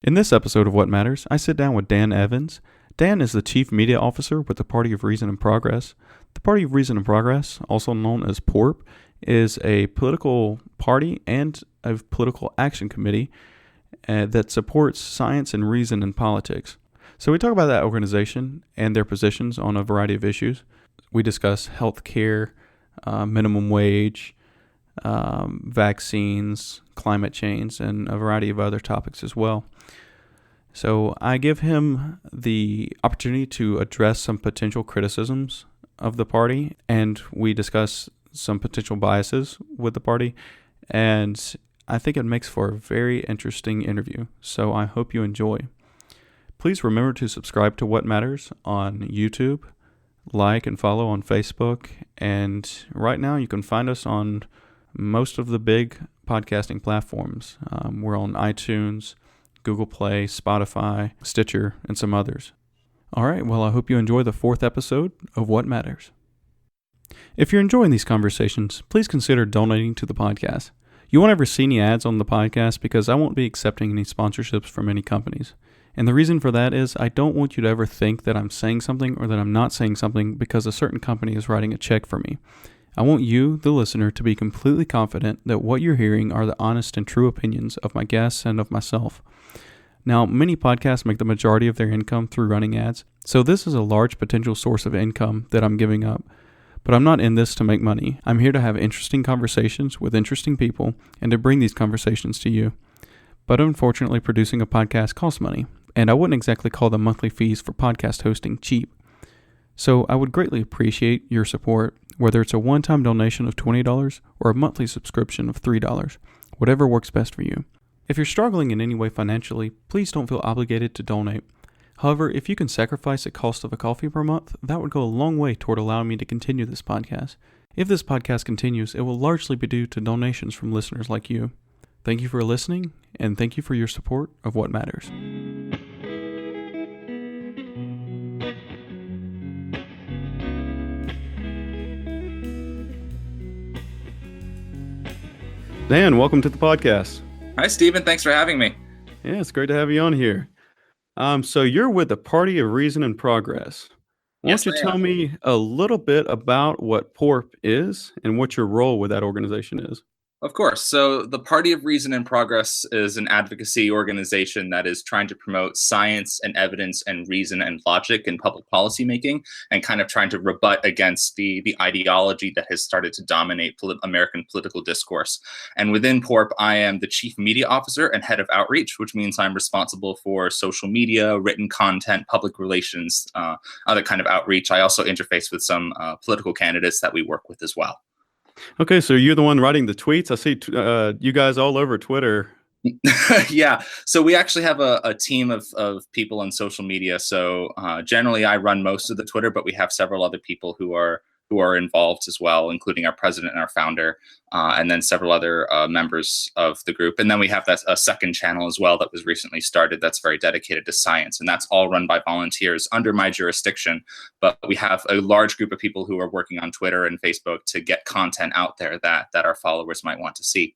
In this episode of What Matters, I sit down with Dan Evans. Dan is the Chief Media Officer with the Party of Reason and Progress. The Party of Reason and Progress, also known as PORP, is a political party and a political action committee that supports science and reason in politics. So we talk about that organization and their positions on a variety of issues. We discuss healthcare, minimum wage, vaccines, climate change, and a variety of other topics as well. So I give him the opportunity to address some potential criticisms of the party, and we discuss some potential biases with the party, and I think it makes for a very interesting interview, so I hope you enjoy. Please remember to subscribe to What Matters on YouTube, like and follow on Facebook, and right now you can find us on most of the big podcasting platforms. We're on iTunes, Google Play, Spotify, Stitcher, and some others. All right, well, I hope you enjoy the 4th episode of What Matters. If you're enjoying these conversations, please consider donating to the podcast. You won't ever see any ads on the podcast because I won't be accepting any sponsorships from any companies. And the reason for that is I don't want you to ever think that I'm saying something or that I'm not saying something because a certain company is writing a check for me. I want you, the listener, to be completely confident that what you're hearing are the honest and true opinions of my guests and of myself. Now, many podcasts make the majority of their income through running ads, so this is a large potential source of income that I'm giving up. But I'm not in this to make money. I'm here to have interesting conversations with interesting people and to bring these conversations to you. But unfortunately, producing a podcast costs money, and I wouldn't exactly call the monthly fees for podcast hosting cheap. So I would greatly appreciate your support, whether it's a one-time donation of $20 or a monthly subscription of $3, whatever works best for you. If you're struggling in any way financially, please don't feel obligated to donate. However, if you can sacrifice the cost of a coffee per month, that would go a long way toward allowing me to continue this podcast. If this podcast continues, it will largely be due to donations from listeners like you. Thank you for listening, and thank you for your support of What Matters. Dan, welcome to the podcast. Hi, Stephen. Thanks for having me. Yeah, it's great to have you on here. So you're with the Party of Reason and Progress. Why don't you tell me a little bit about what PORP is and what your role with that organization is? Of course. So the Party of Reason and Progress is an advocacy organization that is trying to promote science and evidence and reason and logic in public policy making and kind of trying to rebut against the ideology that has started to dominate American political discourse. And within PORP, I am the Chief Media Officer and Head of Outreach, which means I'm responsible for social media, written content, public relations, other kind of outreach. I also interface with some political candidates that we work with as well. Okay, so you're the one writing the tweets. I see you guys all over Twitter. Yeah, so we actually have a team of people on social media. So generally I run most of the Twitter, but we have several other people who are involved as well, including our president and our founder, and then several other members of the group. And then we have a second channel as well that was recently started that's very dedicated to science. And that's all run by volunteers under my jurisdiction. But we have a large group of people who are working on Twitter and Facebook to get content out there that our followers might want to see.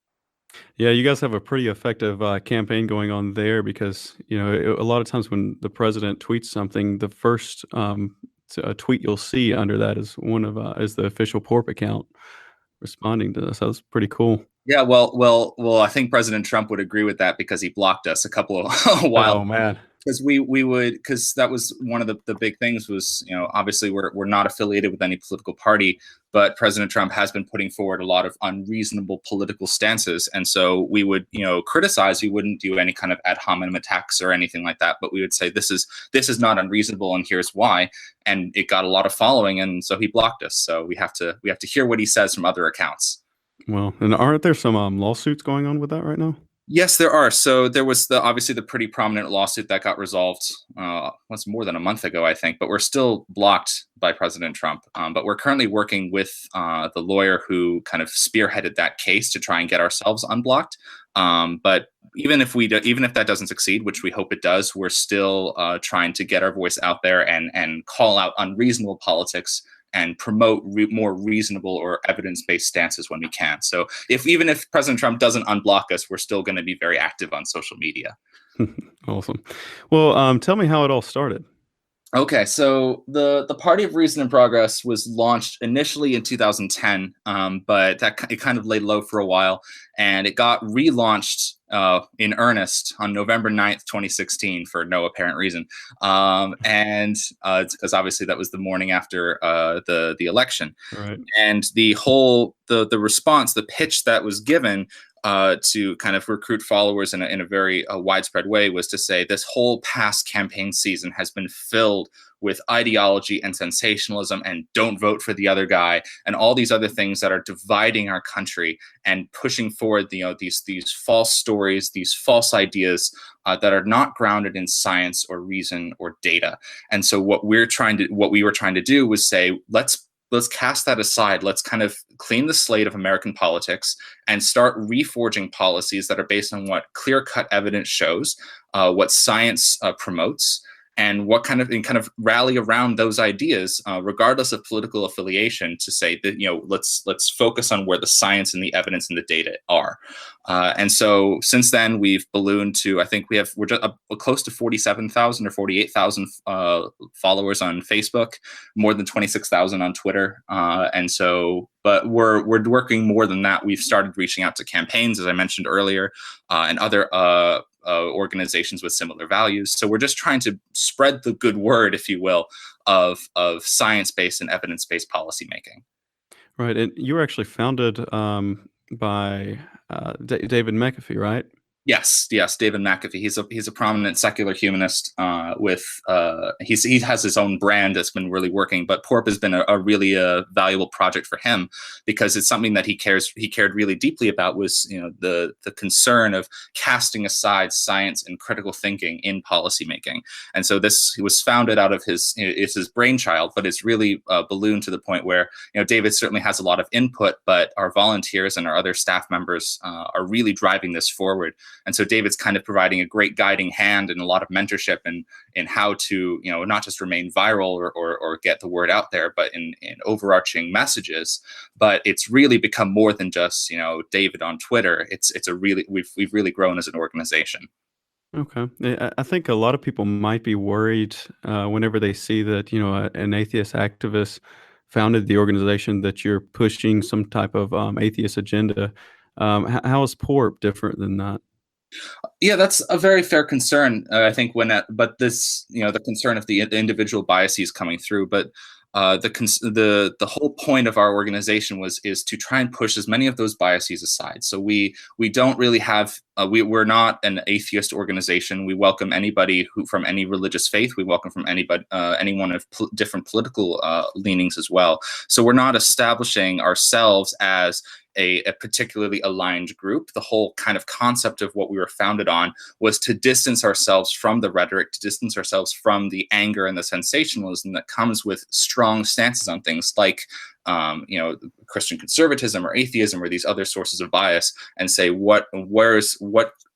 Yeah, you guys have a pretty effective campaign going on there because, a lot of times when the president tweets something, the first a tweet you'll see under that is is the official PORP account responding to this. That was pretty cool. Yeah, well, I think President Trump would agree with that because he blocked us a couple of a while. Oh man. Because that was one of the big things was, obviously we're not affiliated with any political party, but President Trump has been putting forward a lot of unreasonable political stances. And so we would, criticize, we wouldn't do any kind of ad hominem attacks or anything like that. But we would say, this is not unreasonable. And here's why. And it got a lot of following. And so he blocked us. So we have to hear what he says from other accounts. Well, and aren't there some lawsuits going on with that right now? Yes, there are. So there was obviously the pretty prominent lawsuit that got resolved was more than a month ago, I think, but we're still blocked by President Trump. But we're currently working with the lawyer who kind of spearheaded that case to try and get ourselves unblocked. But even if that doesn't succeed, which we hope it does, we're still trying to get our voice out there and call out unreasonable politics and promote more reasonable or evidence-based stances when we can. So even if President Trump doesn't unblock us, we're still going to be very active on social media. Awesome. Well, tell me how it all started. Okay, so the Party of Reason and Progress was launched initially in 2010, but it kind of laid low for a while, and it got relaunched in earnest on November 9th, 2016, for no apparent reason. And it's because obviously that was the morning after the election, Right. and the response, the pitch that was given to kind of recruit followers in a very widespread way was to say this whole past campaign season has been filled with ideology and sensationalism and don't vote for the other guy and all these other things that are dividing our country and pushing forward these false stories, these false ideas that are not grounded in science or reason or data. And so what we were trying to do was say, let's cast that aside. Let's kind of clean the slate of American politics and start reforging policies that are based on what clear-cut evidence shows, what science promotes, and kind of rally around those ideas, regardless of political affiliation, to say that let's focus on where the science and the evidence and the data are. And so since then we've ballooned to, I think we're just close to 47,000 or 48,000 followers on Facebook, more than 26,000 on Twitter, and so. But we're working more than that. We've started reaching out to campaigns, as I mentioned earlier, and other organizations with similar values. So we're just trying to spread the good word, if you will, of science-based and evidence-based policymaking. Right. And you were actually founded by David McAfee, right? Yes, yes, David McAfee. He's a prominent secular humanist. He has his own brand that's been really working. But PORP has been a really valuable project for him because it's something that he cared really deeply about, was the concern of casting aside science and critical thinking in policymaking. And so this was founded out of it's his brainchild, but it's really ballooned to the point where David certainly has a lot of input, but our volunteers and our other staff members are really driving this forward. And so David's kind of providing a great guiding hand and a lot of mentorship in how to, not just remain viral or get the word out there, but in overarching messages. But it's really become more than just, David on Twitter. We've really grown as an organization. Okay. I think a lot of people might be worried whenever they see that, an atheist activist founded the organization, that you're pushing some type of atheist agenda. How is PORP different than that? Yeah, that's a very fair concern. I think but this, the concern of the individual biases coming through, but the whole point of our organization is to try and push as many of those biases aside. So we don't really have we're not an atheist organization. We welcome anybody who from any religious faith. We welcome from anybody anyone of different political leanings as well. So we're not establishing ourselves as a particularly aligned group. The whole kind of concept of what we were founded on was to distance ourselves from the rhetoric, to distance ourselves from the anger and the sensationalism that comes with strong stances on things like Christian conservatism or atheism or these other sources of bias, and say what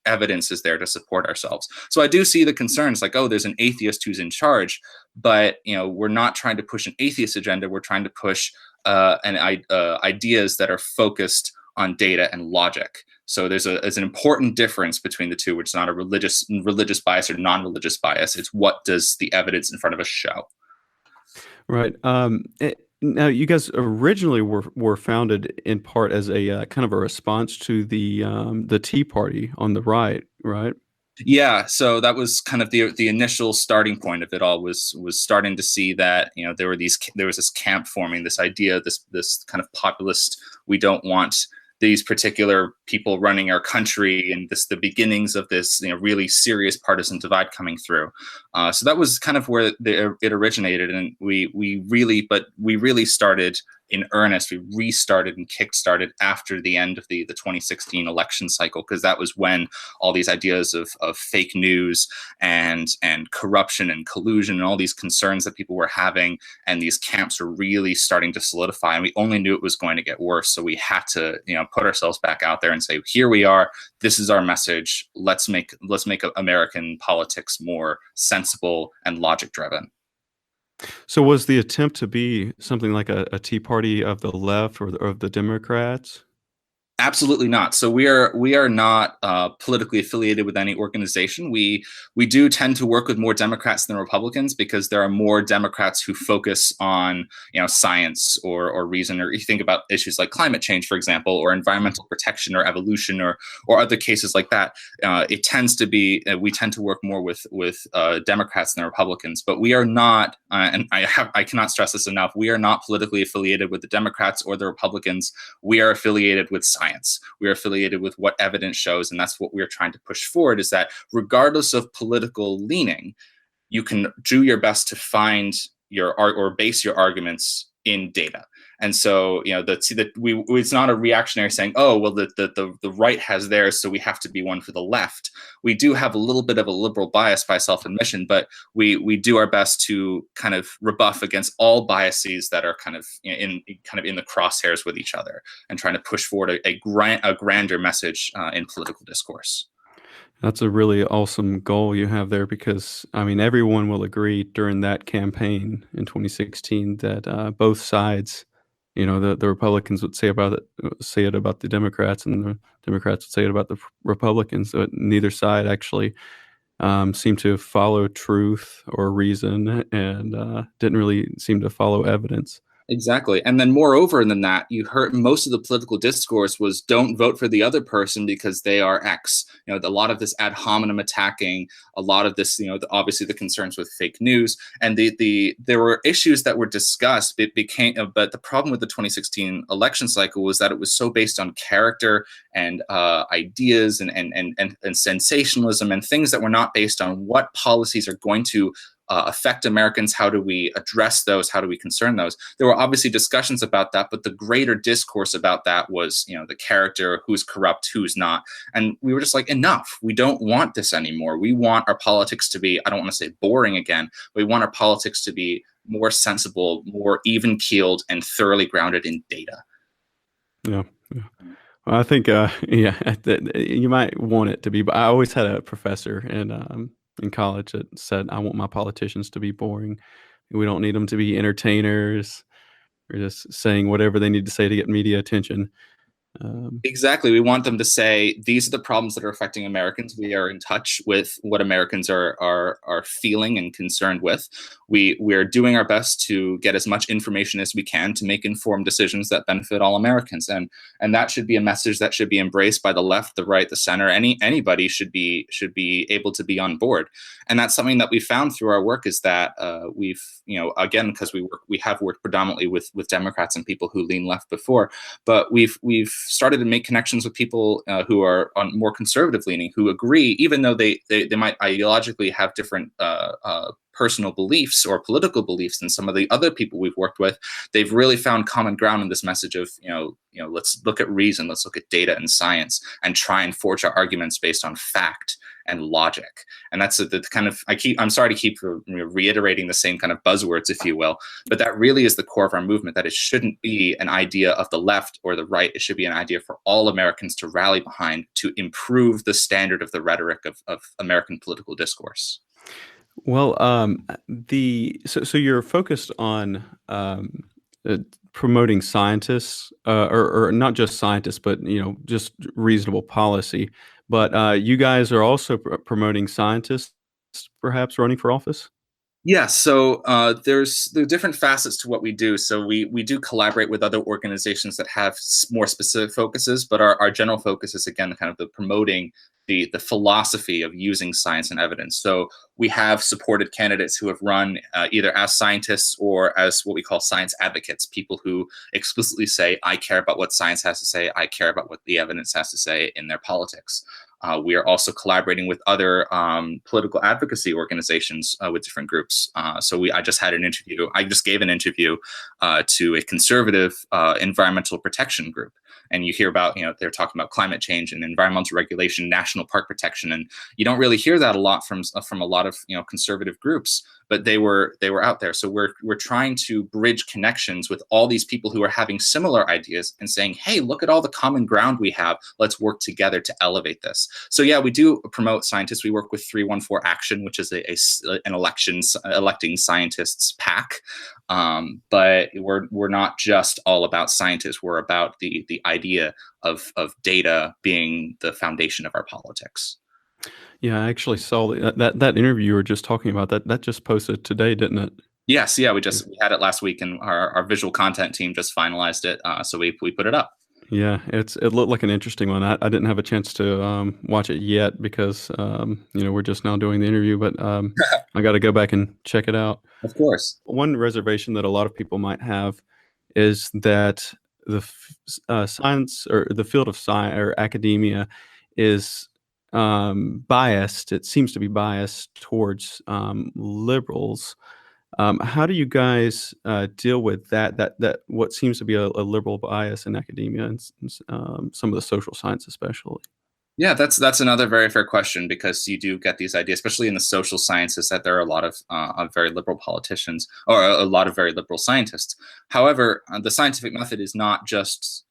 evidence is there to support ourselves. So I do see the concerns like, oh, there's an atheist who's in charge, but we're not trying to push an atheist agenda. We're trying to push ideas that are focused on data and logic. So there's an important difference between the two, which is not a religious bias or non-religious bias. It's what does the evidence in front of us show. Right. Now, you guys originally were founded in part as a kind of a response to the Tea Party on the right? Yeah, so that was kind of the initial starting point of it all, was starting to see that there was this camp forming, this idea, this kind of populist, we don't want these particular people running our country, and the beginnings of this really serious partisan divide coming through. So that was kind of where it originated, and we really started in earnest. We restarted and kickstarted after the end of the 2016 election cycle, because that was when all these ideas of fake news and corruption and collusion and all these concerns that people were having, and these camps were really starting to solidify, and we only knew it was going to get worse. So we had to put ourselves back out there and say, here we are, this is our message, let's make American politics more sensible and logic driven. So was the attempt to be something like a Tea Party of the left or of the Democrats? Absolutely not. So we are not politically affiliated with any organization. We do tend to work with more Democrats than Republicans because there are more Democrats who focus on science or reason, or you think about issues like climate change, for example, or environmental protection or evolution or other cases like that. It tends to be we tend to work more with Democrats than Republicans. But we are not, and I cannot stress this enough. We are not politically affiliated with the Democrats or the Republicans. We are affiliated with science. We are affiliated with what evidence shows, and that's what we're trying to push forward, is that regardless of political leaning, you can do your best to find or base your arguments in data. And so, it's not a reactionary saying, oh, well, the right has theirs, so we have to be one for the left. We do have a little bit of a liberal bias by self-admission, but we do our best to kind of rebuff against all biases that are kind of in the crosshairs with each other, and trying to push forward a grander message in political discourse. That's a really awesome goal you have there because, I mean, everyone will agree during that campaign in 2016 that both sides, the Republicans would say it about the Democrats, and the Democrats would say it about the Republicans. So neither side actually seemed to follow truth or reason, and didn't really seem to follow evidence. Exactly. And then moreover than that, you heard most of the political discourse was don't vote for the other person because they are X. A lot of this ad hominem attacking, a lot of this, obviously the concerns with fake news, and there were issues that were discussed. But the problem with the 2016 election cycle was that it was so based on character and ideas and sensationalism and things that were not based on what policies are going to affect Americans. How do we address those? How do we concern those? There were obviously discussions about that, but the greater discourse about that was, the character, who's corrupt, who's not. And we were just like, enough. We don't want this anymore. We want our politics to be, I don't want to say boring again, but we want our politics to be more sensible, more even keeled, and thoroughly grounded in data. Yeah. Yeah. Well, I think, you might want it to be, but I always had a professor in college that said, I want my politicians to be boring. We don't need them to be entertainers or just saying whatever they need to say to get media attention. Exactly. We want them to say, these are the problems that are affecting Americans. We are in touch with what Americans are feeling and concerned with. We're doing our best to get as much information as we can to make informed decisions that benefit all Americans. And that should be a message that should be embraced by the left, the right, the center. Anybody should be able to be on board. And that's something that we found through our work, is that we've, again, because we have worked predominantly with Democrats and people who lean left before, but we've started to make connections with people who are on more conservative leaning, who agree, even though they might ideologically have different personal beliefs or political beliefs than some of the other people we've worked with. They've really found common ground in this message of, let's look at reason, let's look at data and science, and try and forge our arguments based on fact and logic. And that's the kind of, I'm sorry to keep reiterating the same kind of buzzwords, if you will, but that really is the core of our movement, that it shouldn't be an idea of the left or the right. It should be an idea for all Americans to rally behind, to improve the standard of the rhetoric of American political discourse. Well, so you're focused on promoting scientists, or not just scientists, but just reasonable policy. But you guys are also promoting scientists, perhaps running for office. Yeah, so there are different facets to what we do. So we do collaborate with other organizations that have more specific focuses, but our general focus is, again, kind of the promoting the philosophy of using science and evidence. So we have supported candidates who have run either as scientists or as what we call science advocates, people who explicitly say, I care about what science has to say, I care about what the evidence has to say in their politics. We are also collaborating with other political advocacy organizations with different groups. I just gave an interview to a conservative environmental protection group. And you hear about, they're talking about climate change and environmental regulation, national park protection. And you don't really hear that a lot from a lot of, conservative groups, but they were out there. So we're trying to bridge connections with all these people who are having similar ideas and saying, hey, look at all the common ground we have. Let's work together to elevate this. bias. So yeah, we do promote scientists. We work with 314 Action, which is an electing scientists pack. But we're not just all about scientists. We're about the idea of data being the foundation of our politics. Yeah, I actually saw that interview you were just talking about. That just posted today, didn't it? Yes, yeah, we had it last week, and our visual content team just finalized it, so we put it up. Yeah, it looked like an interesting one. I didn't have a chance to watch it yet because we're just now doing the interview, but I got to go back and check it out. Of course. One reservation that a lot of people might have is that science or the field of science or academia is biased. It seems to be biased towards liberals. How do you guys deal with that what seems to be a liberal bias in academia and some of the social science especially? Yeah, that's another very fair question, because you do get these ideas, especially in the social sciences, that there are a lot of very liberal politicians, or a lot of very liberal scientists. However, the scientific method is not just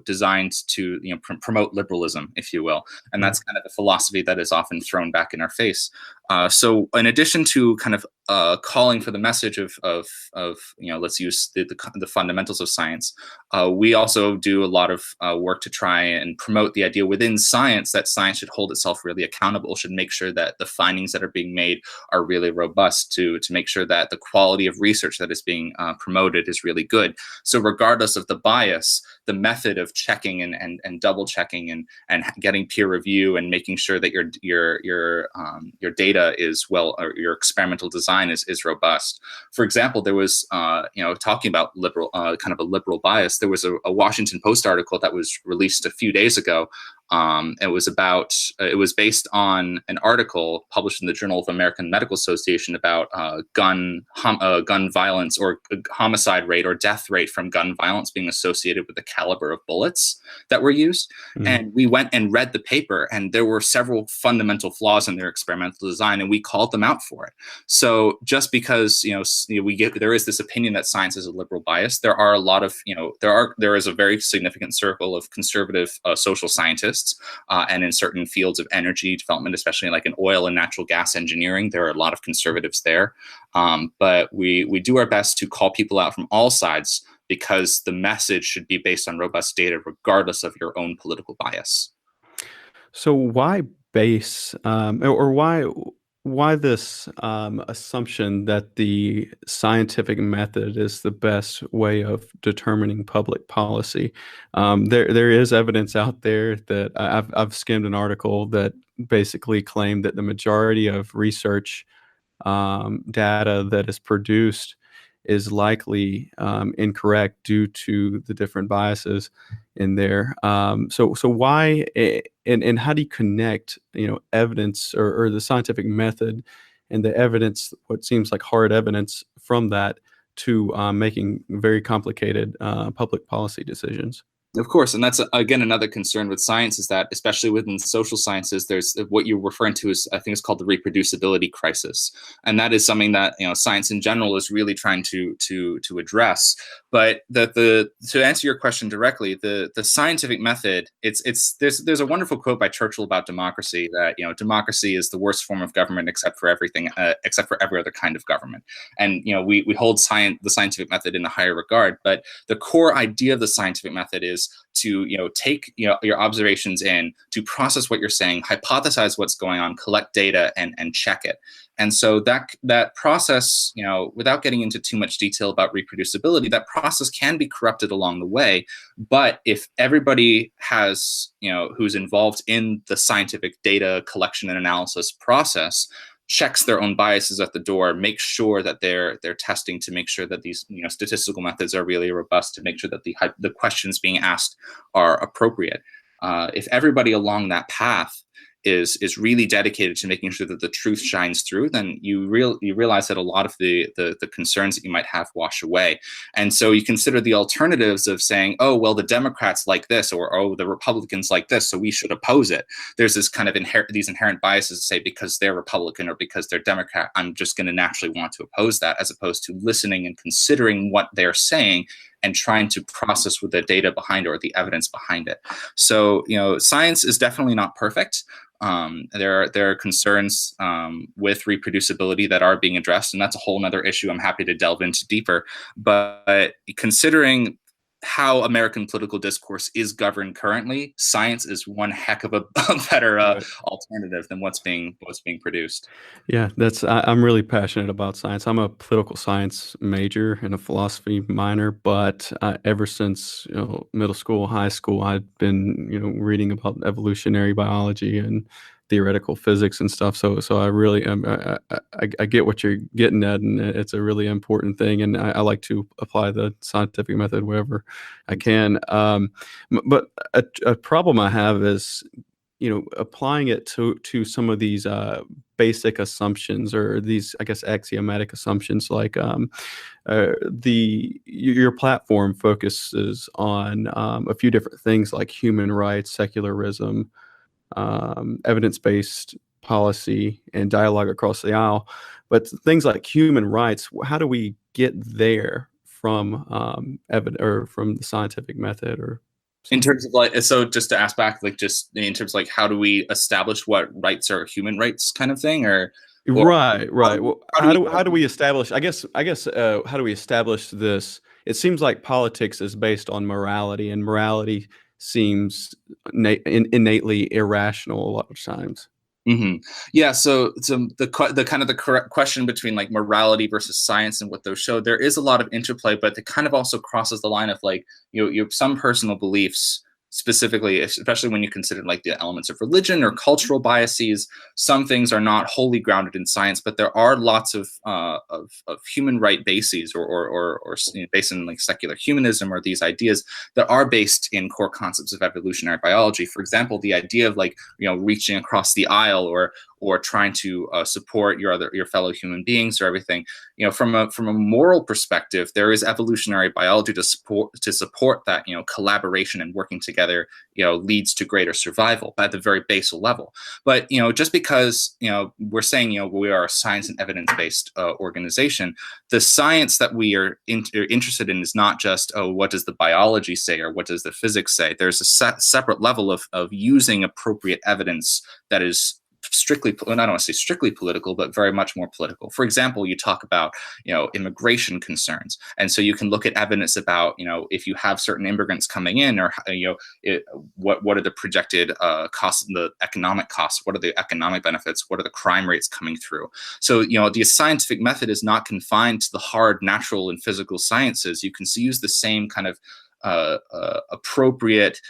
designed to promote liberalism, if you will, and that's kind of the philosophy that is often thrown back in our face. So, in addition to kind of calling for the message of let's use the fundamentals of science, we also do a lot of work to try and promote the idea within science that science should hold itself really accountable, should make sure that the findings that are being made are really robust, to make sure that the quality of research that is being promoted is really good. So regardless of the bias, the method of checking and double checking and getting peer review and making sure that your data is well, or your experimental design is robust. For example, there was talking about liberal kind of a liberal bias. There was a Washington Post article that was released a few days ago. It was based on an article published in the Journal of American Medical Association about gun violence, or homicide rate or death rate from gun violence being associated with the caliber of bullets that were used. Mm. And we went and read the paper, and there were several fundamental flaws in their experimental design, and we called them out for it. So just because there is this opinion that science is a liberal bias, there are a lot of there is a very significant circle of conservative social scientists. And in certain fields of energy development, especially like in oil and natural gas engineering, there are a lot of conservatives there. But we do our best to call people out from all sides, because the message should be based on robust data, regardless of your own political bias. So why base or why this assumption that the scientific method is the best way of determining public policy? There is evidence out there that I've skimmed an article that basically claimed that the majority of research data that is produced is likely incorrect due to the different biases in there. So why and how do you connect evidence or the scientific method and the evidence, what seems like hard evidence from that, to making very complicated public policy decisions? Of course, and that's again another concern with science, is that especially within social sciences, there's what you're referring to is, I think it's called the reproducibility crisis, and that is something that science in general is really trying to address. But to answer your question directly, the scientific method, there's a wonderful quote by Churchill about democracy, that democracy is the worst form of government except for every other kind of government, and we hold the scientific method in a higher regard. But the core idea of the scientific method is to take your observations in, to process what you're saying, hypothesize what's going on, collect data, and check it. And so that process, without getting into too much detail about reproducibility, that process can be corrupted along the way. But if everybody who's involved in the scientific data collection and analysis process checks their own biases at the door, make sure that they're testing to make sure that these statistical methods are really robust, to make sure that the questions being asked are appropriate. If everybody along that path is really dedicated to making sure that the truth shines through, then you realize that a lot of the concerns that you might have wash away. And so you consider the alternatives of saying, oh, well, the Democrats like this, or oh, the Republicans like this, so we should oppose it. There's this kind of these inherent biases to say, because they're Republican or because they're Democrat, I'm just going to naturally want to oppose that, as opposed to listening and considering what they're saying and trying to process with the data behind it or the evidence behind it. So, science is definitely not perfect. There are concerns with reproducibility that are being addressed, and that's a whole nother issue I'm happy to delve into deeper. But considering how American political discourse is governed currently, science is one heck of a better Right. alternative than what's being produced. Yeah, I'm really passionate about science. I'm a political science major and a philosophy minor, but ever since middle school, high school, I've been reading about evolutionary biology and theoretical physics and stuff. So I really I get what you're getting at, and it's a really important thing. And I like to apply the scientific method wherever I can. But a problem I have is applying it to some of these basic assumptions, or these, I guess, axiomatic assumptions, like your platform focuses on a few different things like human rights, secularism, evidence-based policy, and dialogue across the aisle. But things like human rights, how do we get there from or from the scientific method, or In something? terms of so just to ask back, just in terms of how do we establish what rights are human rights kind of thing, or Right, how, right. Well, how do we how do we establish? How do we establish this? It seems like politics is based on morality, and morality seems innately irrational a lot of times. hmm Yeah, so the kind of the correct question between morality versus science and what those show, there is a lot of interplay, but it kind of also crosses the line of you have some personal beliefs, specifically, especially when you consider the elements of religion or cultural biases. Some things are not wholly grounded in science, but there are lots of human right bases, or based in secular humanism, or these ideas that are based in core concepts of evolutionary biology. For example, the idea of reaching across the aisle, or trying to support your fellow human beings or everything. From a moral perspective, there is evolutionary biology to support that collaboration and working together leads to greater survival at the very basal level. But just because we're saying we are a science and evidence based organization, the science that we are interested in is not just, oh, what does the biology say or what does the physics say. There's a separate level of using appropriate evidence that is strictly, I don't want to say strictly political, but very much more political. For example, you talk about immigration concerns, and so you can look at evidence about if you have certain immigrants coming in, or what are the projected costs, the economic costs, what are the economic benefits, what are the crime rates coming through. So the scientific method is not confined to the hard natural and physical sciences. You can use the same kind of appropriate,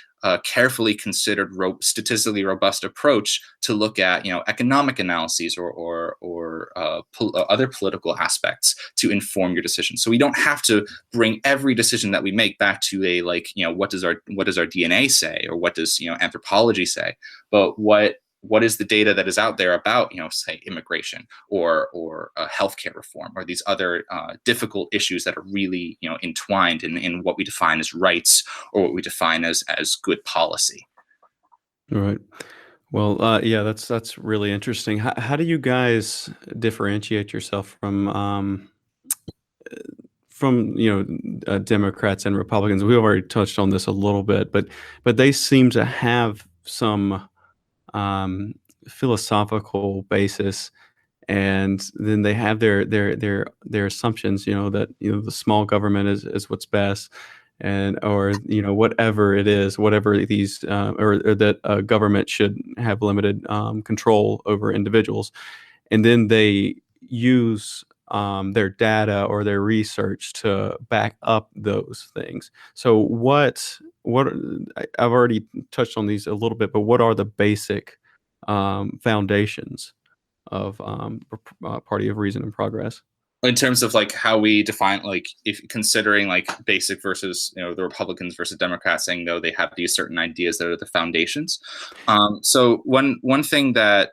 carefully considered, statistically robust approach to look at economic analyses, or other political aspects to inform your decision. So we don't have to bring every decision that we make back to a what does our DNA say, or what does anthropology say, but what is the data that is out there about, say, immigration, or healthcare reform, or these other difficult issues that are really, entwined in what we define as rights, or what we define as good policy. All right. Well, yeah, that's really interesting. How do you guys differentiate yourself from Democrats and Republicans? We've already touched on this a little bit, but they seem to have some um, philosophical basis, and then they have their assumptions. That the small government is what's best, and or whatever it is, whatever these or that government should have limited control over individuals, and then they use their data or their research to back up those things. So I've already touched on these a little bit, but what are the basic foundations of Party of Reason and Progress? In terms of how we define, if considering basic versus the Republicans versus Democrats, saying no, they have these certain ideas that are the foundations. So one thing that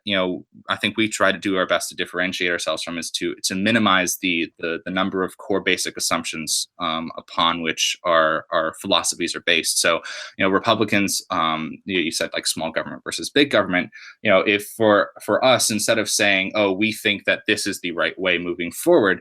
I think we try to do our best to differentiate ourselves from is to minimize the number of core basic assumptions upon which our philosophies are based. So Republicans, you said small government versus big government. If for us, instead of saying, oh, we think that this is the right way moving forward,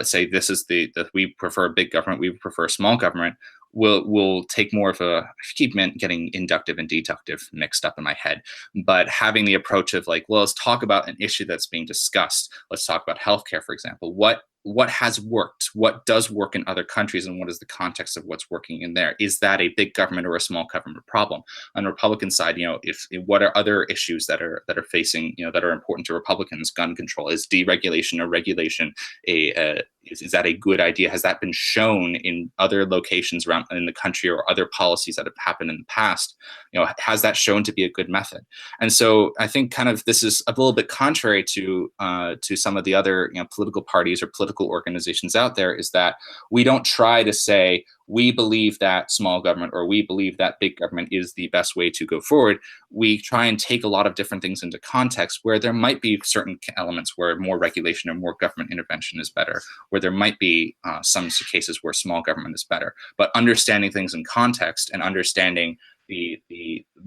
say this is the we prefer big government, we prefer small government, will take more of a, I keep getting inductive and deductive mixed up in my head, but having the approach of like, well, let's talk about an issue that's being discussed. Let's talk about healthcare, for example. What has worked? What does work in other countries, and what is the context of what's working in there? Is that a big government or a small government problem? On the Republican side, if what are other issues that are facing, that are important to Republicans? Gun control, is deregulation or regulation is that a good idea? Has that been shown in other locations around in the country, or other policies that have happened in the past? Has that shown to be a good method? And so I think kind of this is a little bit contrary to some of the other political parties or political organizations out there, is that we don't try to say we believe that small government or we believe that big government is the best way to go forward. We try and take a lot of different things into context, where there might be certain elements where more regulation or more government intervention is better, where there might be some cases where small government is better. But understanding things in context and understanding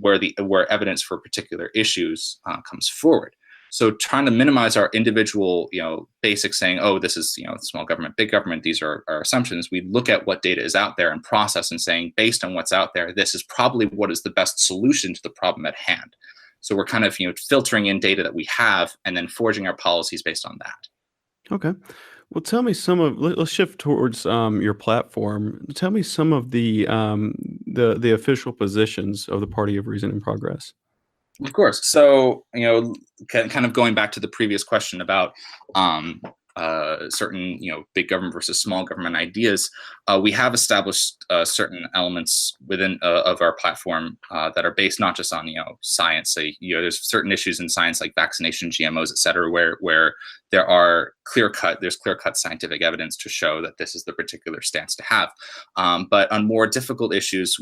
where evidence for particular issues comes forward. So trying to minimize our individual, basic saying, oh, this is, small government, big government, these are our assumptions. We look at what data is out there and process and saying, based on what's out there, this is probably what is the best solution to the problem at hand. So we're kind of, filtering in data that we have and then forging our policies based on that. Okay. Well, tell me let's shift towards your platform. Tell me some of the official positions of the Party of Reason and Progress. Of course. So, kind of going back to the previous question about certain, big government versus small government ideas, we have established certain elements within of our platform that are based not just on, science. So, there's certain issues in science like vaccination, GMOs, et cetera, where there's clear-cut scientific evidence to show that this is the particular stance to have. But on more difficult issues,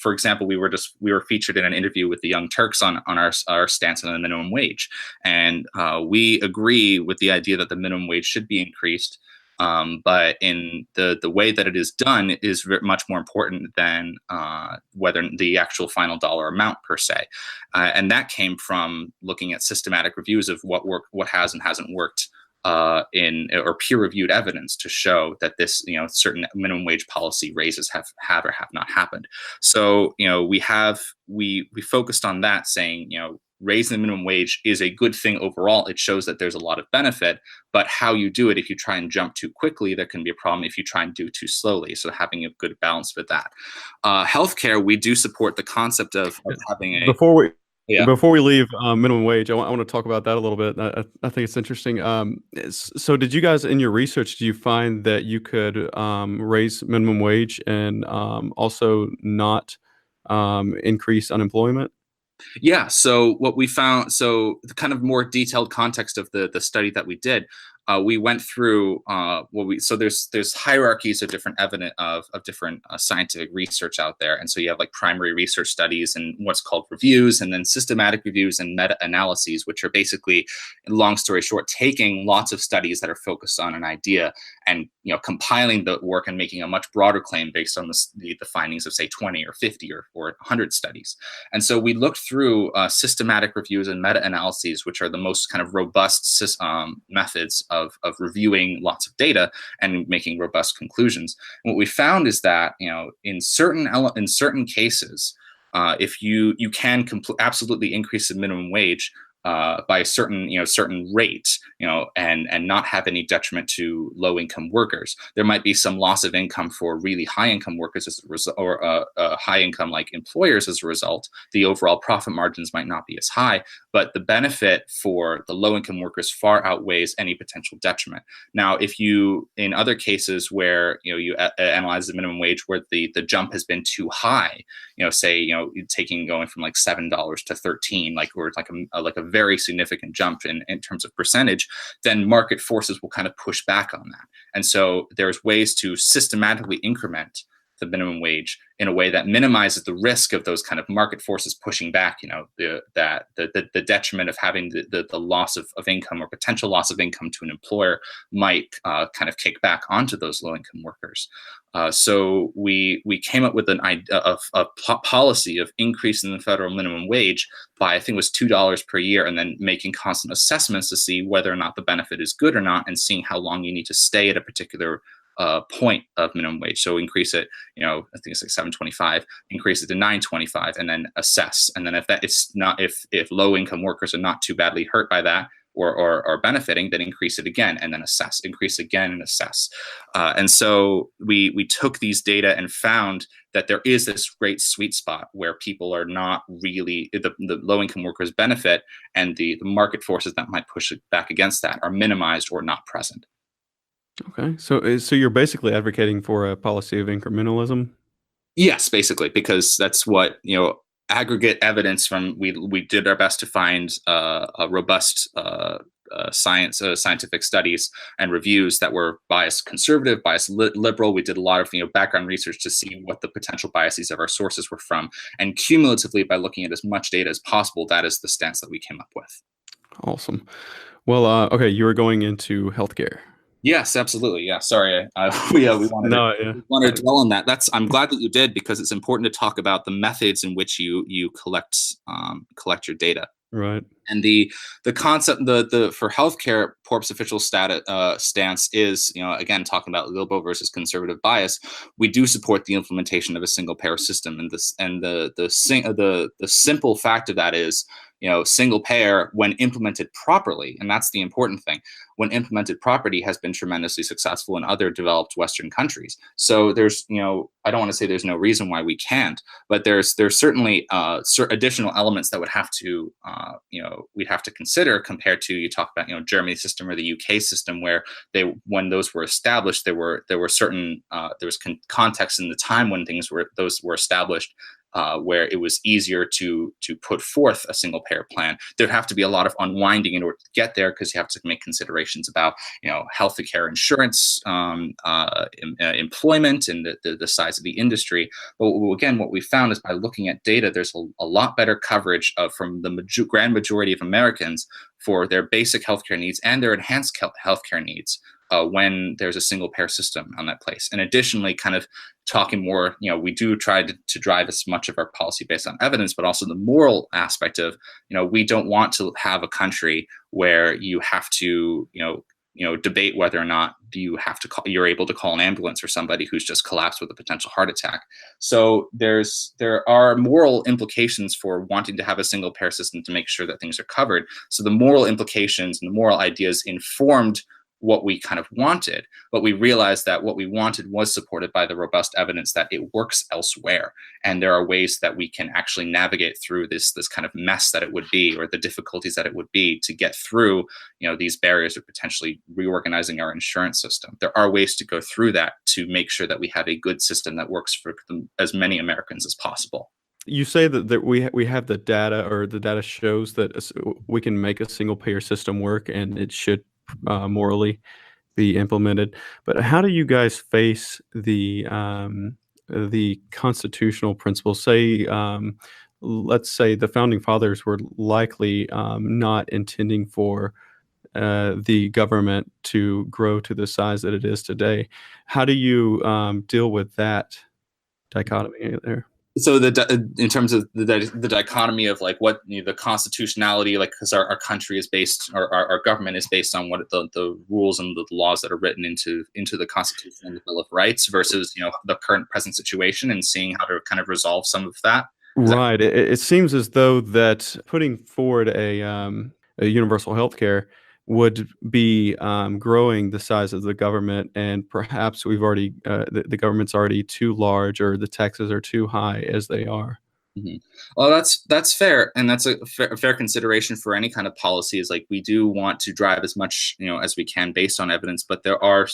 for example, we were featured in an interview with the Young Turks on our stance on the minimum wage, and we agree with the idea that the minimum wage should be increased. But in the way that it is done is much more important than whether the actual final dollar amount per se. And that came from looking at systematic reviews of what has and hasn't worked or peer-reviewed evidence to show that this, certain minimum wage policy raises have or have not happened. So, we focused on that, saying, raising the minimum wage is a good thing overall. It shows that there's a lot of benefit, but how you do it, if you try and jump too quickly, there can be a problem if you try and do too slowly. So having a good balance with that. Healthcare, we do support the concept of having a... Before we leave minimum wage, I want to talk about that a little bit. I think it's interesting. So did you guys, in your research, do you find that you could raise minimum wage and also not increase unemployment? Yeah. So what we found, so the kind of more detailed context of the study that we did, we went through there's hierarchies of different different scientific research out there. And so you have like primary research studies and what's called reviews, and then systematic reviews and meta-analyses, which are basically, long story short, taking lots of studies that are focused on an idea and compiling the work and making a much broader claim based on the findings of, say, 20 or 50 or 100 studies. And so we looked through systematic reviews and meta-analyses, which are the most kind of robust methods of reviewing lots of data and making robust conclusions. And what we found is that in certain cases, if you can absolutely increase the minimum wage by a certain rate, and not have any detriment to low income workers. There might be some loss of income for really high income workers as a result, or high income like employers as a result. The overall profit margins might not be as high, but the benefit for the low income workers far outweighs any potential detriment. Now, if you, in other cases where you analyze the minimum wage where the jump has been too high, say going from like $7 to 13, or like a very significant jump in terms of percentage, then market forces will kind of push back on that. And so there's ways to systematically increment the minimum wage in a way that minimizes the risk of those kind of market forces pushing back, the detriment of having the loss of income or potential loss of income to an employer might kind of kick back onto those low income workers. So we came up with an idea of a policy of increasing the federal minimum wage by, I think it was $2 per year, and then making constant assessments to see whether or not the benefit is good or not, and seeing how long you need to stay at a particular point of minimum wage. So increase it, I think it's like $7.25, increase it to $9.25, and then assess. And then if low income workers are not too badly hurt by that, or benefiting, then increase it again, and then assess, increase again and assess. And so we took these data and found that there is this great sweet spot where people are not really, the low income workers benefit, and the market forces that might push it back against that are minimized or not present. Okay, so you're basically advocating for a policy of incrementalism? Yes, basically, because that's what, aggregate evidence from, we did our best to find a robust scientific studies and reviews that were biased conservative, biased liberal. We did a lot of background research to see what the potential biases of our sources were from, and cumulatively, by looking at as much data as possible, that is the stance that we came up with. Awesome. Well, okay, you were going into healthcare. Yes, absolutely. Yeah, sorry, we wanted to dwell on that. I'm glad that you did, because it's important to talk about the methods in which you collect your data. Right. And the concept, for healthcare, Corp's official stance is, again, talking about liberal versus conservative bias. We do support the implementation of a single payer system, and the simple fact of that is, single payer, when implemented properly, and that's the important thing, when implemented properly, has been tremendously successful in other developed Western countries. So there's, I don't want to say there's no reason why we can't, but there's certainly additional elements that would have to, we'd have to consider, compared to, you talk about, Germany's system or the UK system, where when those were established, there were certain, there was context in the time when those were established, where it was easier to put forth a single payer plan. There'd have to be a lot of unwinding in order to get there, because you have to make considerations about, healthcare insurance, employment, and the size of the industry. But again, what we found is, by looking at data, there's a lot better coverage from the grand majority of Americans for their basic healthcare needs and their enhanced healthcare needs, when there's a single payer system on that place. And additionally, kind of talking more, we do try to drive as much of our policy based on evidence, but also the moral aspect of, we don't want to have a country where you have to, debate whether or not you're able to call an ambulance for somebody who's just collapsed with a potential heart attack. So there are moral implications for wanting to have a single payer system to make sure that things are covered. So the moral implications and the moral ideas informed what we kind of wanted, but we realized that what we wanted was supported by the robust evidence that it works elsewhere, and there are ways that we can actually navigate through this kind of mess that it would be, or the difficulties that it would be to get through, these barriers of potentially reorganizing our insurance system. There are ways to go through that to make sure that we have a good system that works for as many Americans as possible. You say that we have the data, or the data shows that we can make a single payer system work, and it should morally be implemented. But how do you guys face the constitutional principles? Say, let's say the founding fathers were likely not intending for the government to grow to the size that it is today. How do you deal with that dichotomy there? So in terms of the dichotomy of like what the constitutionality, like, because our country is based, or our government is based on what the rules and the laws that are written into the Constitution and the Bill of Rights, versus the current present situation, and seeing how to kind of resolve some of that. Right. It seems as though that putting forward a universal health care would be growing the size of the government, and perhaps we've already the government's already too large, or the taxes are too high as they are. Mm-hmm. Well, that's fair, and that's a fair consideration for any kind of policy. Is like, we do want to drive as much as we can based on evidence, but there are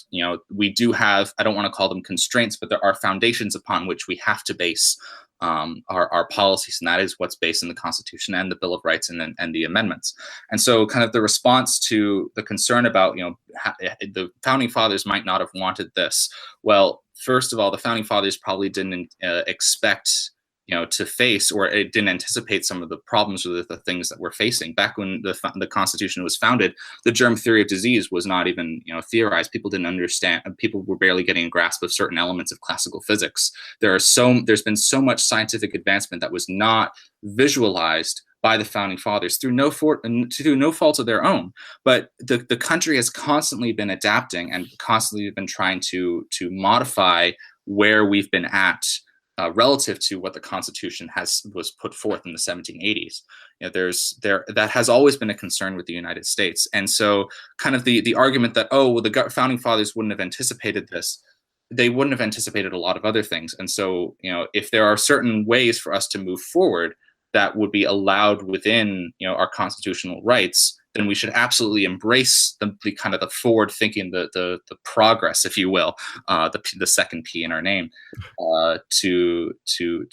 we do have, I don't want to call them constraints, but there are foundations upon which we have to base our policies, and that is what's based in the Constitution and the Bill of Rights and the amendments. And so, kind of the response to the concern about the founding fathers might not have wanted this. Well, first of all, the founding fathers probably didn't expect to face, or it didn't anticipate some of the problems or the things that we're facing. Back when the Constitution was founded, the germ theory of disease was not even theorized. People didn't understand. People were barely getting a grasp of certain elements of classical physics. There's been so much scientific advancement that was not visualized by the founding fathers through no fault of their own. But the country has constantly been adapting and constantly been trying to modify where we've been at. Relative to what the Constitution was put forth in the 1780s, that has always been a concern with the United States, and so kind of the argument that the founding fathers wouldn't have anticipated this, they wouldn't have anticipated a lot of other things, and so if there are certain ways for us to move forward that would be allowed within our constitutional rights, then we should absolutely embrace the kind of the forward thinking, the progress, if you will, the second P in our name, to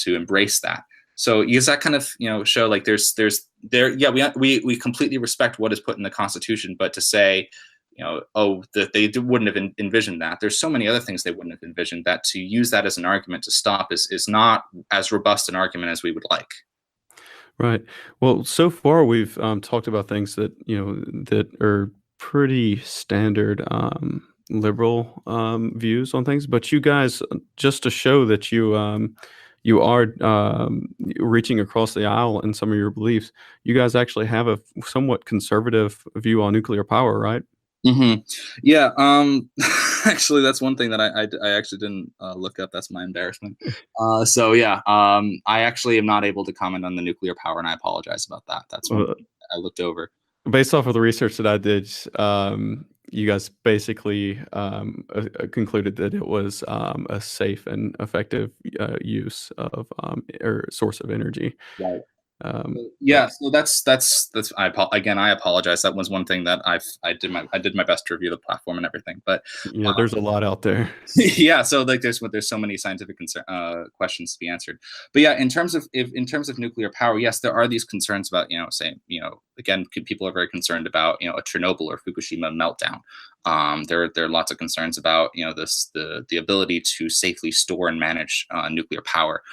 embrace that. So does that kind of show like we completely respect what is put in the Constitution, but to say that they wouldn't have envisioned that. There's so many other things they wouldn't have envisioned, that to use that as an argument to stop is not as robust an argument as we would like. Right. Well, so far we've talked about things that that are pretty standard liberal views on things, but you guys, just to show that you are reaching across the aisle in some of your beliefs, you guys actually have a somewhat conservative view on nuclear power, right? Mm-hmm. Yeah. Actually, that's one thing that I actually didn't look up. That's my embarrassment. So yeah, I actually am not able to comment on the nuclear power, and I apologize about that. That's one thing I looked over. Based off of the research that I did, you guys basically concluded that it was a safe and effective use of or source of energy. Right. So that's I apologize. That was one thing that I did my best to review the platform and everything, but yeah, there's a lot out there. Yeah, so like there's so many scientific questions to be answered. But yeah, in terms of nuclear power, yes, there are these concerns about again, people are very concerned about a Chernobyl or Fukushima meltdown. There are lots of concerns about the ability to safely store and manage nuclear power,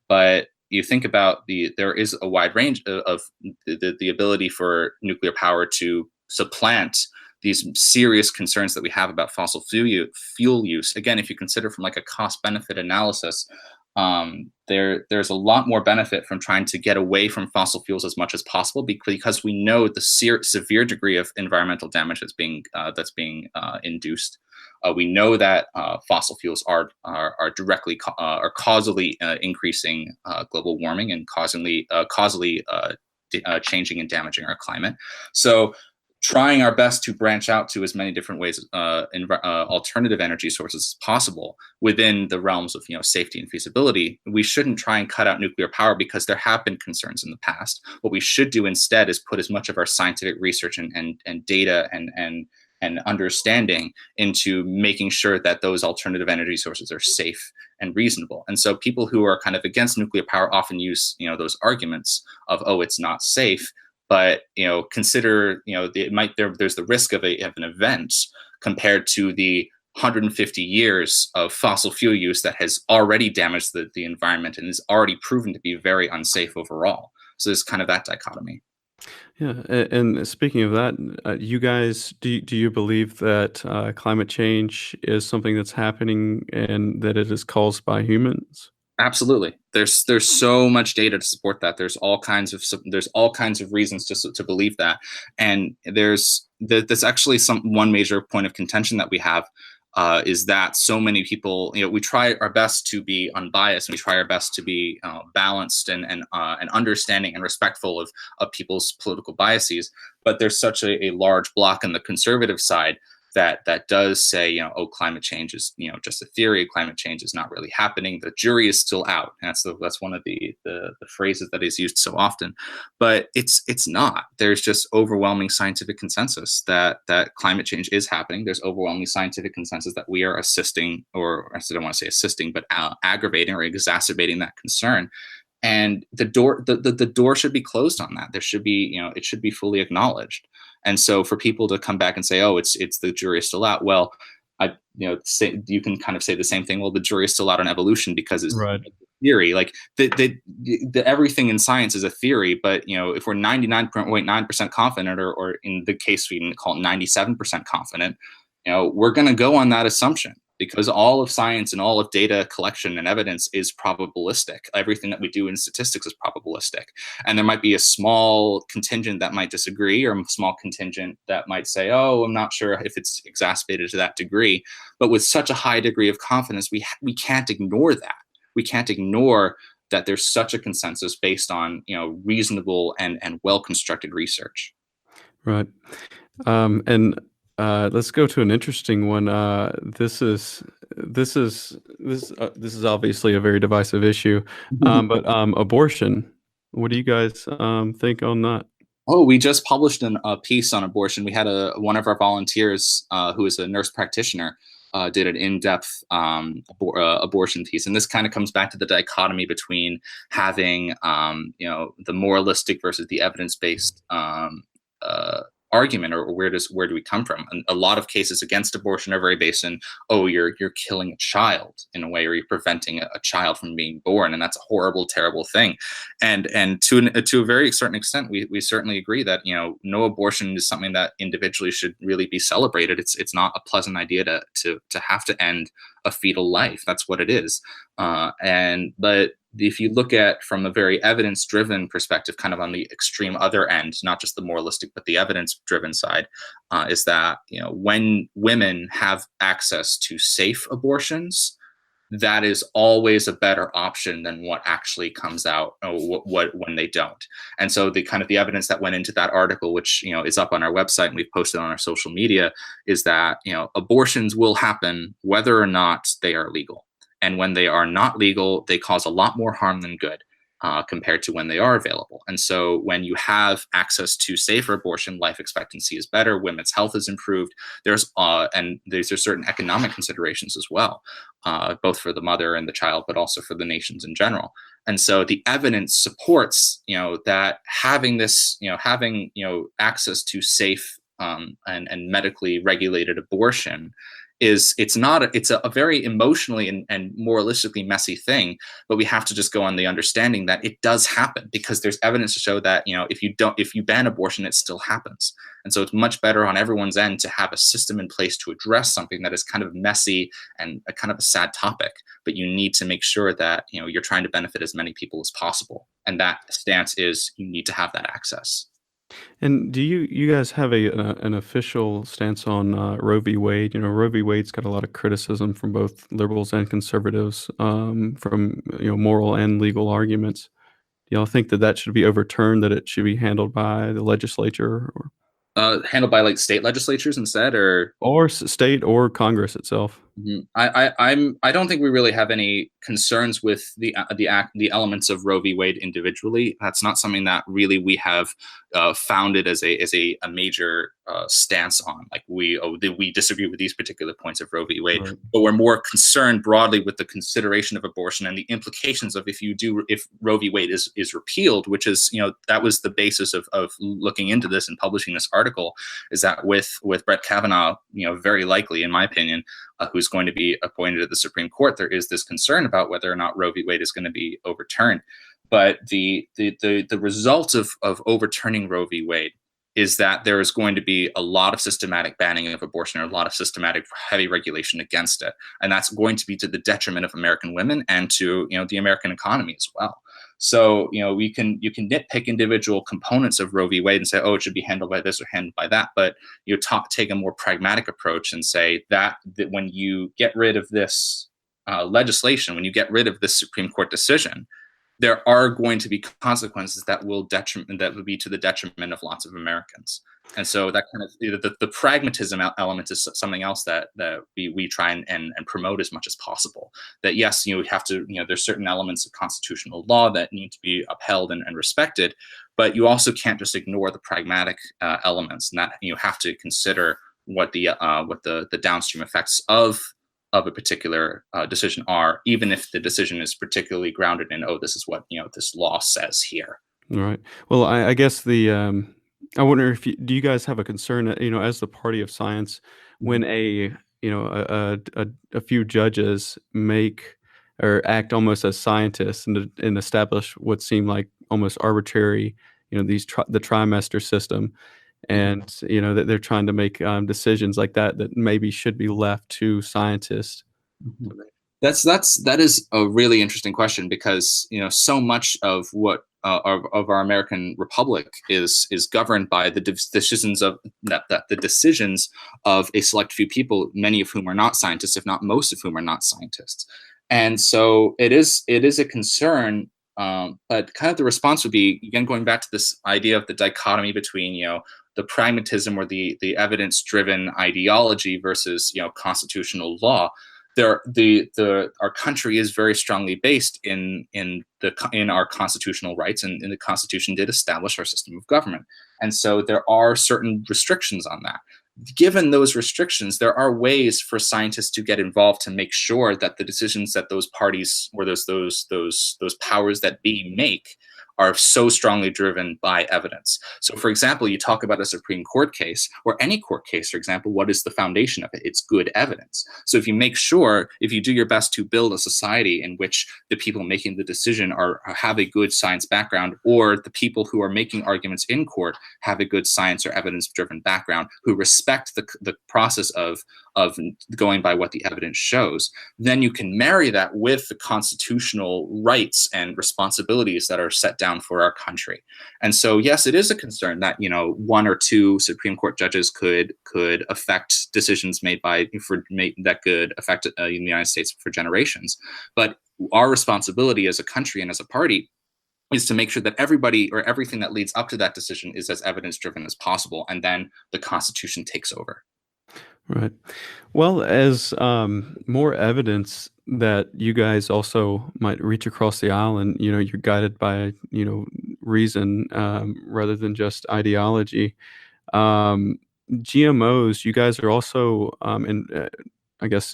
but you think about there is a wide range of the ability for nuclear power to supplant these serious concerns that we have about fossil fuel use. Again, if you consider from like a cost benefit analysis, there's a lot more benefit from trying to get away from fossil fuels as much as possible, because we know the severe degree of environmental damage that's being induced. We know that fossil fuels are directly causally increasing global warming and causally changing and damaging our climate. So trying our best to branch out to as many different ways, alternative energy sources as possible within the realms of safety and feasibility. We shouldn't try and cut out nuclear power because there have been concerns in the past. What we should do instead is put as much of our scientific research and data and understanding into making sure that those alternative energy sources are safe and reasonable. And so people who are kind of against nuclear power often use those arguments of, it's not safe. But consider there's the risk of an event compared to the 150 years of fossil fuel use that has already damaged the environment and is already proven to be very unsafe overall. So there's kind of that dichotomy. Yeah, and speaking of that, you guys, do you believe that climate change is something that's happening and that it is caused by humans? Absolutely. There's so much data to support that. There's all kinds of reasons to believe that. And there's actually one major point of contention that we have, is that so many people, we try our best to be unbiased, and we try our best to be balanced and understanding and respectful of people's political biases. But there's such a large block on the conservative side that does say, oh, climate change is, just a theory. Climate change is not really happening. The jury is still out. And that's one of the phrases that is used so often. But it's not. There's just overwhelming scientific consensus that climate change is happening. There's overwhelming scientific consensus that we are assisting, or I don't want to say assisting, but aggravating or exacerbating that concern. And the door should be closed on that. There should be, it should be fully acknowledged. And so for people to come back and say, oh, it's the jury is still out, well, you can kind of say the same thing. Well, the jury is still out on evolution because it's Right. theory. Like the everything in science is a theory, but if we're 99.9% confident, or in the case we can call it 97% confident, we're going to go on that assumption, because all of science and all of data collection and evidence is probabilistic. Everything that we do in statistics is probabilistic. And there might be a small contingent that might disagree, or a small contingent that might say, oh, I'm not sure if it's exacerbated to that degree. But with such a high degree of confidence, we can't ignore that. We can't ignore that there's such a consensus based on, reasonable and well-constructed research. Right. And let's go to an interesting one. This is obviously a very divisive issue, but abortion. What do you guys think on that? Oh, we just published a piece on abortion. We had one of our volunteers, who is a nurse practitioner, did an in-depth abortion piece, and this kind of comes back to the dichotomy between having the moralistic versus the evidence-based argument, or where do we come from? And a lot of cases against abortion are very based in, oh, you're killing a child in a way, or you're preventing a child from being born, and that's a horrible, terrible thing. And to a very certain extent, we certainly agree that no abortion is something that individually should really be celebrated. It's not a pleasant idea to have to end a fetal life. That's what it is. But if you look at from a very evidence-driven perspective, kind of on the extreme other end, not just the moralistic, but the evidence-driven side, is that when women have access to safe abortions, that is always a better option than what actually comes out, or when they don't. And so the kind of the evidence that went into that article, which is up on our website and we've posted on our social media, is that abortions will happen whether or not they are legal. And when they are not legal, they cause a lot more harm than good, compared to when they are available. And so when you have access to safer abortion, life expectancy is better, women's health is improved. There's certain economic considerations as well, both for the mother and the child, but also for the nations in general. And so the evidence supports, that having this, having access to safe and medically regulated abortion it's a very emotionally and moralistically messy thing, but we have to just go on the understanding that it does happen, because there's evidence to show that if you ban abortion, it still happens. And so it's much better on everyone's end to have a system in place to address something that is kind of messy and a kind of a sad topic, but you need to make sure that you're trying to benefit as many people as possible, and that stance is you need to have that access. And do you guys have an official stance on Roe v. Wade? Roe v. Wade's got a lot of criticism from both liberals and conservatives, from moral and legal arguments. Do y'all think that should be overturned? That it should be handled by the legislature, Handled by like state legislatures instead, or state or Congress itself? Mm-hmm. I don't think we really have any concerns with the elements of Roe v. Wade individually. That's not something that really we have founded as a major stance on. Like we disagree with these particular points of Roe v. Wade, right. But we're more concerned broadly with the consideration of abortion and the implications of if Roe v. Wade is repealed, which is that was the basis of looking into this and publishing this article. Is that with Brett Kavanaugh, very likely, in my opinion, who's going to be appointed to the Supreme Court, there is this concern about whether or not Roe v. Wade is going to be overturned. But the result of overturning Roe v. Wade is that there is going to be a lot of systematic banning of abortion, or a lot of systematic heavy regulation against it, and that's going to be to the detriment of American women and to the American economy as well. So you can nitpick individual components of Roe v. Wade and say, oh, it should be handled by this or handled by that, but take a more pragmatic approach and say that when you get rid of this legislation, when you get rid of this Supreme Court decision, there are going to be consequences that will be to the detriment of lots of Americans. And so that kind of the pragmatism element is something else that we try and promote as much as possible. That yes, we have to, there's certain elements of constitutional law that need to be upheld and respected, but you also can't just ignore the pragmatic elements, and that you have to consider what the downstream effects of a particular decision are, even if the decision is particularly grounded in, oh, this is what this law says here. Right. Well, I guess I wonder if do you guys have a concern, as the party of science, when a few judges make or act almost as scientists and establish what seem like almost arbitrary, the trimester system, and that they're trying to make decisions like that maybe should be left to scientists. Mhm. That is a really interesting question, because so much of what of our American Republic is governed by the decisions of the decisions of a select few people, many of whom are not scientists, if not most of whom are not scientists. And so it is a concern. But kind of the response would be, again, going back to this idea of the dichotomy between the pragmatism or the evidence driven ideology versus constitutional law. Our country is very strongly based in our constitutional rights, and the Constitution did establish our system of government, and so there are certain restrictions on that. Given those restrictions, there are ways for scientists to get involved to make sure that the decisions that those parties or those powers that be make are so strongly driven by evidence. So, for example, you talk about a Supreme Court case, or any court case, for example, what is the foundation of it? It's good evidence. So if you do your best to build a society in which the people making the decision have a good science background, or the people who are making arguments in court have a good science or evidence-driven background, who respect the process of going by what the evidence shows, then you can marry that with the constitutional rights and responsibilities that are set down for our country. And so, yes, it is a concern that one or two Supreme Court judges could affect decisions that could affect the United States for generations. But our responsibility as a country and as a party is to make sure that everybody or everything that leads up to that decision is as evidence driven as possible, and then the Constitution takes over. Right. Well, as more evidence that you guys also might reach across the aisle, and you're guided by reason rather than just ideology. GMOs, you guys are also I guess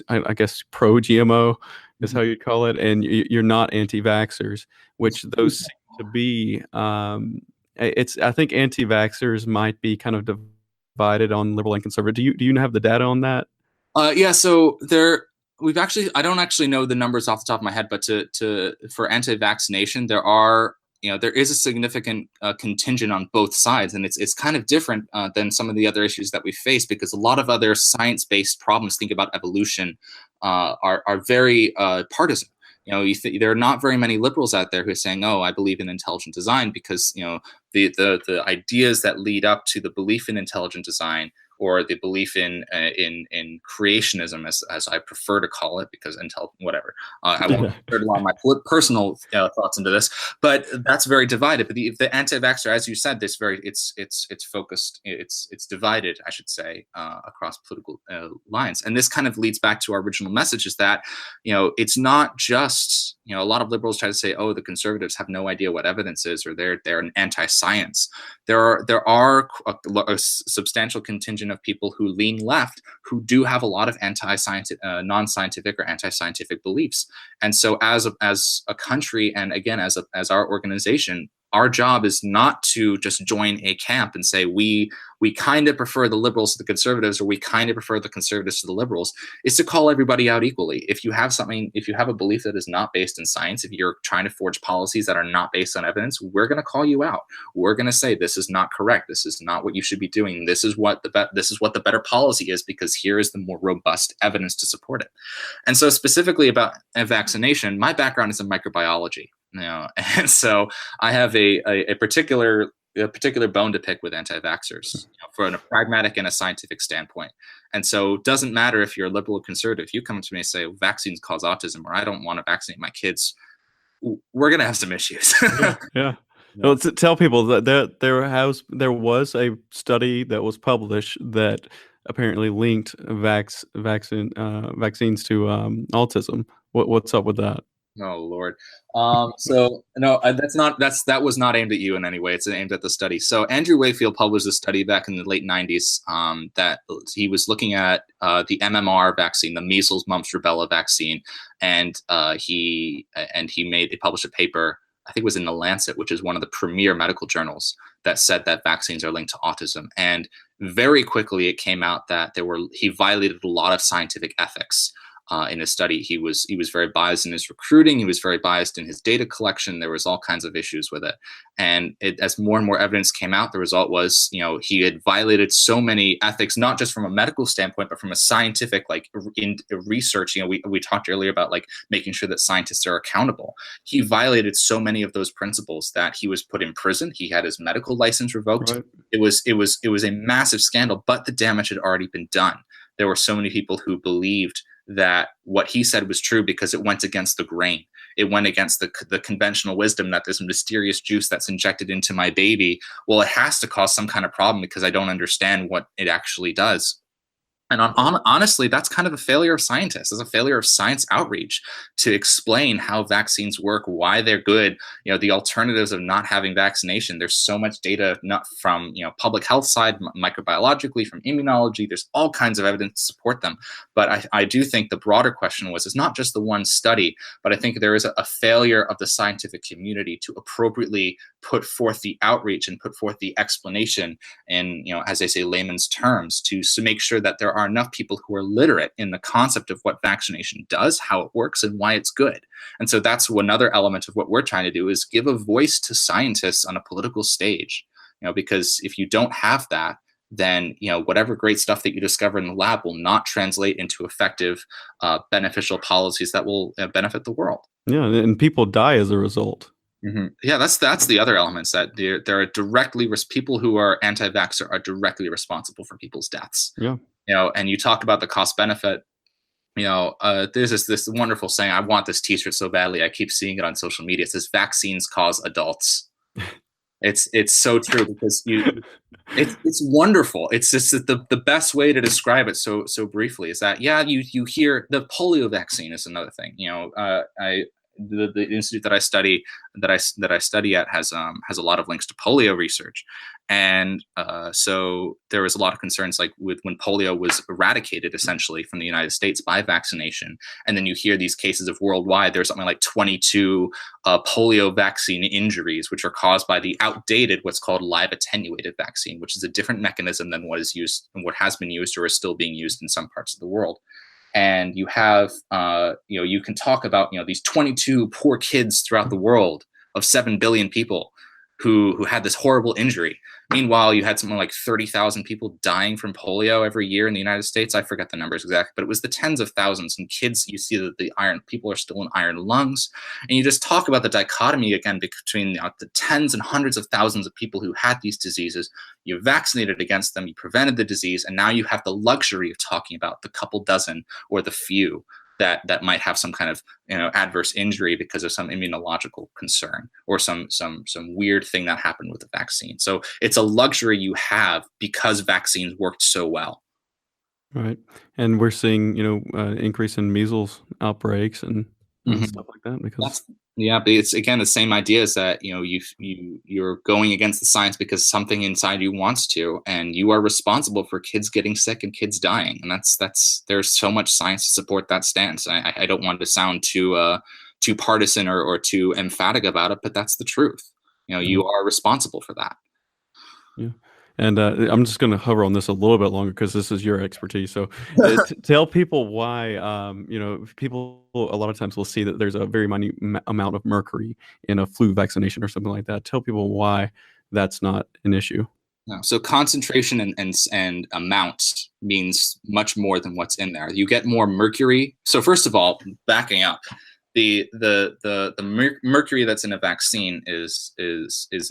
pro GMO is how you'd call it, and you're not anti-vaxxers, which those seem to be. I think anti-vaxxers might be kind of divided on liberal and conservative. Do you have the data on that? Yeah. So I don't actually know the numbers off the top of my head, but for anti-vaccination, there is a significant contingent on both sides, and it's kind of different than some of the other issues that we face, because a lot of other science-based problems, think about evolution, are very partisan. There are not very many liberals out there who are saying, "Oh, I believe in intelligent design," because the ideas that lead up to the belief in intelligent design, or the belief in creationism, as I prefer to call it, because whatever. I won't put a lot of my personal thoughts into this, but that's very divided. But the anti-vaxxer, as you said, it's focused, it's divided, I should say, across political lines. And this kind of leads back to our original message, is that it's not just a lot of liberals try to say, oh, the conservatives have no idea what evidence is, or they're an anti-science. There are a substantial contingent of people who lean left who do have a lot of non-scientific or anti-scientific beliefs. And so as a country, and again, as our organization, our job is not to just join a camp and say we kind of prefer the liberals to the conservatives, or we kind of prefer the conservatives to the liberals. It's to call everybody out equally. If you have a belief that is not based in science, if you're trying to forge policies that are not based on evidence, we're going to call you out. We're going to say, this is not correct. This is not what you should be doing. This is what the better policy is, because here is the more robust evidence to support it. And so, specifically about vaccination, my background is in microbiology. And so I have a particular bone to pick with anti-vaxxers, from a pragmatic and a scientific standpoint. And so it doesn't matter if you're a liberal or conservative. If you come to me and say vaccines cause autism, or I don't want to vaccinate my kids, we're going to have some issues. Yeah. Yeah. Well, tell people that there was a study that was published that apparently linked vaccines to autism. What's up with that? Oh Lord. So no, that was not aimed at you in any way. It's aimed at the study. So Andrew Wakefield published a study back in the late '90s that he was looking at the MMR vaccine, the measles, mumps, rubella vaccine, and he published a paper. I think it was in the Lancet, which is one of the premier medical journals, that said that vaccines are linked to autism. And very quickly, it came out that he violated a lot of scientific ethics in his study. He was very biased in his recruiting. He was very biased in his data collection. There was all kinds of issues with it. And as more and more evidence came out, the result was, he had violated so many ethics, not just from a medical standpoint, but from a scientific, like in research. We talked earlier about like making sure that scientists are accountable. He violated so many of those principles that he was put in prison. He had his medical license revoked. Right. It was a massive scandal, but the damage had already been done. There were so many people who believed that what he said was true because it went against the grain. It went against the conventional wisdom that this mysterious juice that's injected into my baby, well, it has to cause some kind of problem because I don't understand what it actually does. And honestly, that's kind of a failure of scientists. It's a failure of science outreach to explain how vaccines work, why they're good, the alternatives of not having vaccination. There's so much data, not from, public health side, microbiologically, from immunology. There's all kinds of evidence to support them. But I do think the broader question it's not just the one study, but I think there is a failure of the scientific community to appropriately put forth the outreach and put forth the explanation in, as they say, layman's terms to make sure that there are enough people who are literate in the concept of what vaccination does, how it works, and why it's good. And so that's another element of what we're trying to do, is give a voice to scientists on a political stage, because if you don't have that, then whatever great stuff that you discover in the lab will not translate into effective, beneficial policies that will benefit the world. Yeah, and people die as a result. Mm-hmm. Yeah, that's the other elements, that there are directly people who are anti-vaxxer are directly responsible for people's deaths. Yeah. And you talk about the cost benefit. There's this wonderful saying. I want this T-shirt so badly. I keep seeing it on social media. It says, "Vaccines cause adults." It's so true, because it's wonderful. It's just that the best way to describe it so briefly is that, you hear the polio vaccine is another thing. The institute that I study at has a lot of links to polio research, and so there was a lot of concerns, like with when polio was eradicated essentially from the United States by vaccination, and then you hear these cases of worldwide. There's something like 22 polio vaccine injuries, which are caused by the outdated what's called live attenuated vaccine, which is a different mechanism than what is used and what has been used or is still being used in some parts of the world. And you have, you can talk about, these 22 poor kids throughout the world of 7 billion people who had this horrible injury. Meanwhile, you had something like 30,000 people dying from polio every year in the United States. I forget the numbers exactly, but it was the tens of thousands. And kids, you see that people are still in iron lungs. And you just talk about the dichotomy again between the tens and hundreds of thousands of people who had these diseases. You vaccinated against them, you prevented the disease, and now you have the luxury of talking about the couple dozen or the few that might have some kind of adverse injury because of some immunological concern or some weird thing that happened with the vaccine. So it's a luxury you have because vaccines worked so well. Right. And we're seeing, increase in measles outbreaks and stuff like that because But it's again the same idea, is that you're going against the science because something inside you wants to, and you are responsible for kids getting sick and kids dying, and that's there's so much science to support that stance. I don't want to sound too partisan or too emphatic about it, but that's the truth. You are responsible for that. Yeah. And I'm just going to hover on this a little bit longer because this is your expertise. So tell people why, people a lot of times will see that there's a very minute amount of mercury in a flu vaccination or something like that. Tell people why that's not an issue. No. So concentration and amount means much more than what's in there. You get more mercury. So first of all, backing up, the mercury that's in a vaccine is in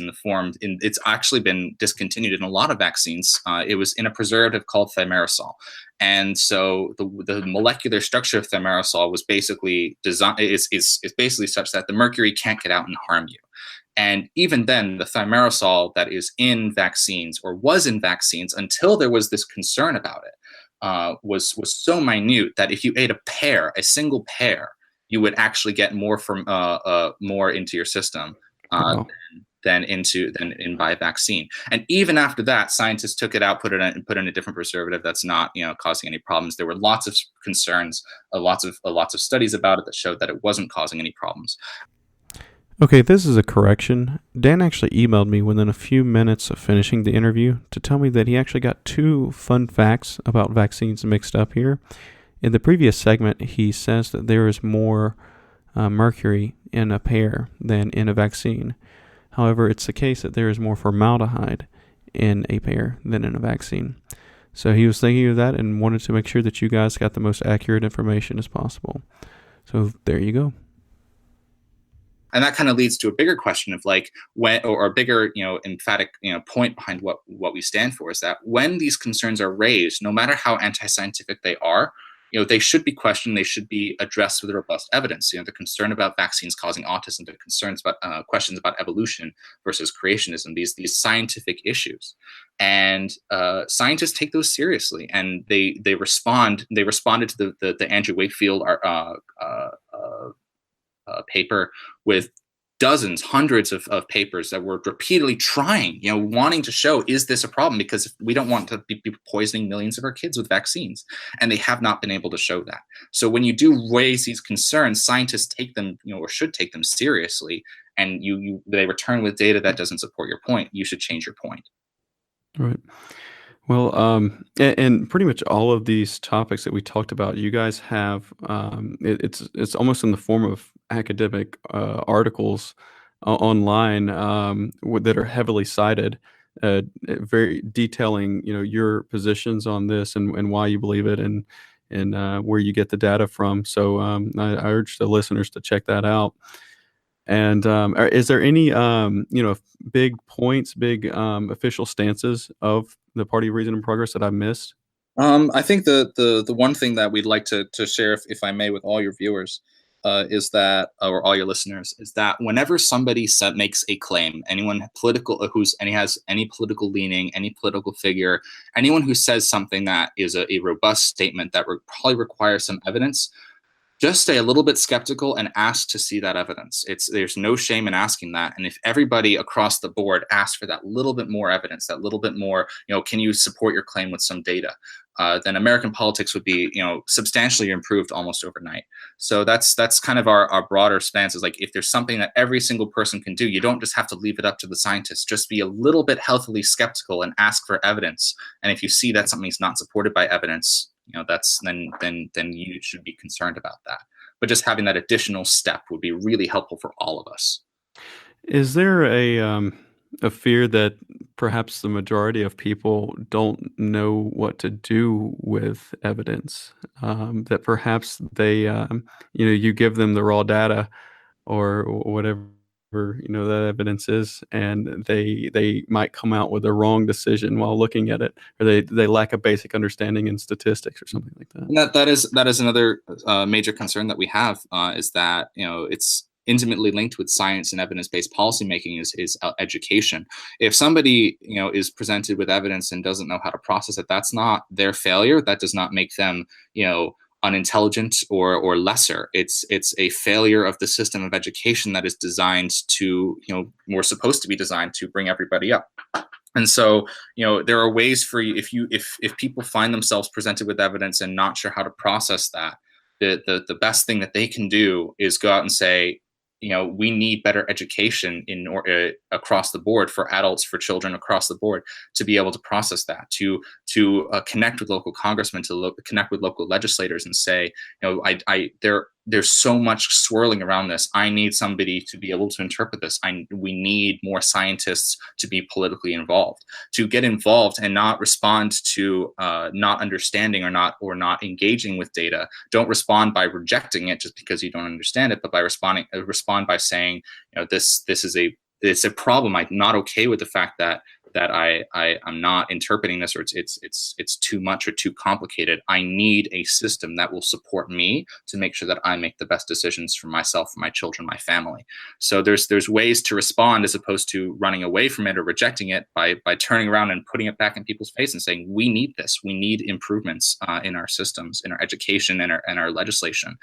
the form, it's actually been discontinued in a lot of vaccines. It was in a preservative called thimerosal, and so the molecular structure of thimerosal was basically designed is basically such that the mercury can't get out and harm you. And even then, the thimerosal that is in vaccines, or was in vaccines until there was this concern about it, was so minute that if you ate a single pear, you would actually get more from more into your system uh, Wow. than in by vaccine. And even after that, scientists took it out, put in a different preservative that's not causing any problems. There were lots of concerns, lots of studies about it that showed that it wasn't causing any problems. Okay, this is a correction. Dan actually emailed me within a few minutes of finishing the interview to tell me that he actually got two fun facts about vaccines mixed up here. In the previous segment, he says that there is more mercury in a pear than in a vaccine. However, it's the case that there is more formaldehyde in a pear than in a vaccine. So he was thinking of that and wanted to make sure that you guys got the most accurate information as possible. So there you go. And that kind of leads to a bigger question of like when, or a bigger, emphatic, point behind what we stand for, is that when these concerns are raised, no matter how anti-scientific they are, they should be questioned. They should be addressed with robust evidence. The concern about vaccines causing autism, the concerns about questions about evolution versus creationism, these scientific issues, and scientists take those seriously, and they respond. They responded to the Andrew Wakefield paper with dozens, hundreds of papers that were repeatedly trying, wanting to show, is this a problem? Because we don't want to be poisoning millions of our kids with vaccines. And they have not been able to show that. So when you do raise these concerns, scientists take them, or should take them seriously, and they return with data that doesn't support your point, you should change your point. Right. Well, and pretty much all of these topics that we talked about, you guys have it's almost in the form of academic articles online that are heavily cited, very detailing your positions on this and why you believe it and where you get the data from. So I urge the listeners to check that out. And is there any big points, big official stances of the Party of Reason and Progress that I missed? I think the one thing that we'd like to share, if I may, with all your viewers, is that, or all your listeners, is that whenever somebody makes a claim, anyone political and has any political leaning, any political figure, anyone who says something that is a robust statement that probably requires some evidence, just stay a little bit skeptical and ask to see that evidence. There's no shame in asking that. And if everybody across the board asks for that little bit more evidence, that little bit more, can you support your claim with some data? Then American politics would be, substantially improved almost overnight. So that's kind of our broader stance, is like, if there's something that every single person can do, you don't just have to leave it up to the scientists. Just be a little bit healthily skeptical and ask for evidence. And if you see that something's not supported by evidence, that's then you should be concerned about that. But just having that additional step would be really helpful for all of us. Is there a fear that perhaps the majority of people don't know what to do with evidence? That perhaps they, you give them the raw data or whatever that evidence is, and they might come out with a wrong decision while looking at it, or they lack a basic understanding in statistics or something like that. And that is another major concern that we have, is that it's intimately linked with science and evidence-based policymaking is education. If somebody is presented with evidence and doesn't know how to process it, that's not their failure. That does not make them unintelligent or lesser. It's a failure of the system of education that is designed to more supposed to be designed to bring everybody up. And so, there are ways for you, if people find themselves presented with evidence and not sure how to process that, the best thing that they can do is go out and say, we need better education across the board, for adults, for children, across the board, to be able to process that, to connect with local congressmen, to connect with local legislators and say, there's so much swirling around this. I need somebody to be able to interpret this. We need more scientists to be politically involved, to get involved and not respond to not understanding or not engaging with data. Don't respond by rejecting it just because you don't understand it, but by respond by saying, it's a problem. I'm not okay with the fact that that I'm not interpreting this, or it's too much or too complicated. I need a system that will support me to make sure that I make the best decisions for myself, for my children, my family. So there's ways to respond as opposed to running away from it or rejecting it by turning around and putting it back in people's face and saying, we need this. We need improvements in our systems, in our education, and our legislation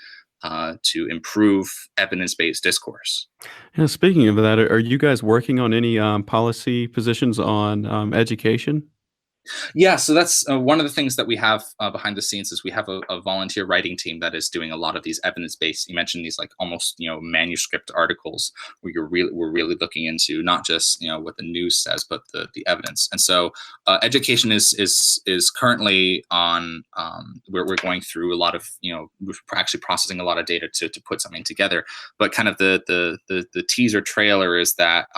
to improve evidence-based discourse. Yeah, speaking of that, are you guys working on any policy positions on education? Yeah, so that's one of the things that we have behind the scenes is we have a volunteer writing team that is doing a lot of these evidence-based. You mentioned these like almost manuscript articles where we're really looking into not just what the news says, but the evidence. And so education is currently on we're going through a lot of we're actually processing a lot of data to put something together. But kind of the teaser trailer is that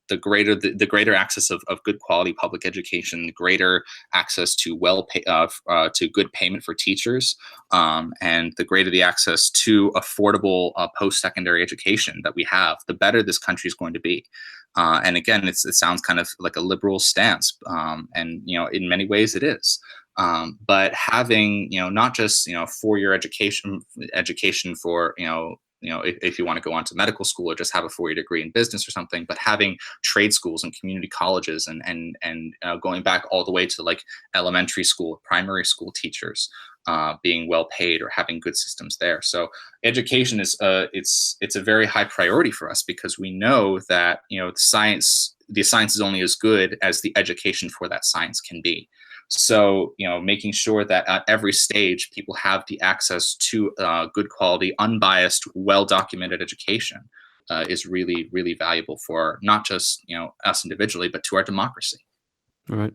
the greater access of good quality public education, the greater access to to good payment for teachers, and the greater the access to affordable post-secondary education that we have, the better this country is going to be. And again, it sounds kind of like a liberal stance, and in many ways it is. But having not just 4-year education for if you want to go on to medical school or just have a 4-year degree in business or something, but having trade schools and community colleges and going back all the way to like elementary school, primary school teachers being well paid or having good systems there. So education is it's a very high priority for us because we know that the science is only as good as the education for that science can be. So, making sure that at every stage people have the access to good quality, unbiased, well-documented education is really, really valuable for not just us individually, but to our democracy. All right.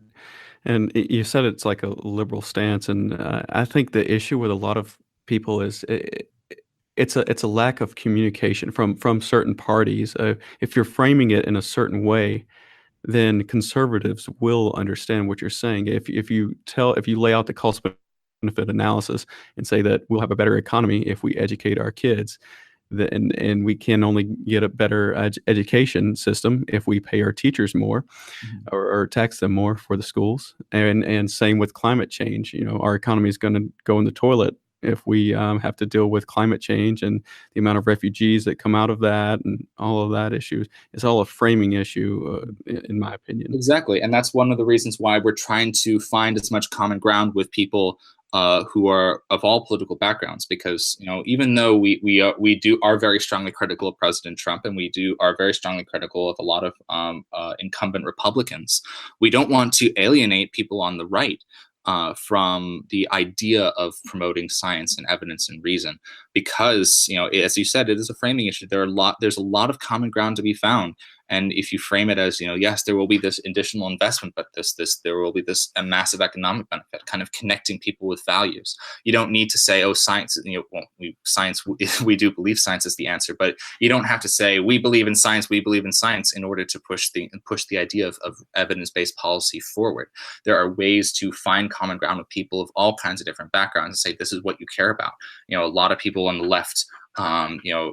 And you said it's like a liberal stance, and I think the issue with a lot of people is it's a lack of communication from certain parties. If you're framing it in a certain way, then conservatives will understand what you're saying. If you lay out the cost benefit analysis and say that we'll have a better economy if we educate our kids, and we can only get a better education system if we pay our teachers more, or tax them more for the schools. And same with climate change. Our economy is going to go in the toilet if we have to deal with climate change and the amount of refugees that come out of that and all of that issues. It's all a framing issue, in my opinion. Exactly. And that's one of the reasons why we're trying to find as much common ground with people who are of all political backgrounds, because even though we are very strongly critical of President Trump, and we are very strongly critical of a lot of incumbent Republicans, we don't want to alienate people on the right from the idea of promoting science and evidence and reason, because as you said, it is a framing issue. There's a lot of common ground to be found. And if you frame it as, yes, there will be this additional investment, but there will be this a massive economic benefit, kind of connecting people with values. You don't need to say, oh, science, we do believe science is the answer, but you don't have to say we believe in science in order to push the idea of evidence-based policy forward. There are ways to find common ground with people of all kinds of different backgrounds and say, this is what you care about. A lot of people on the left,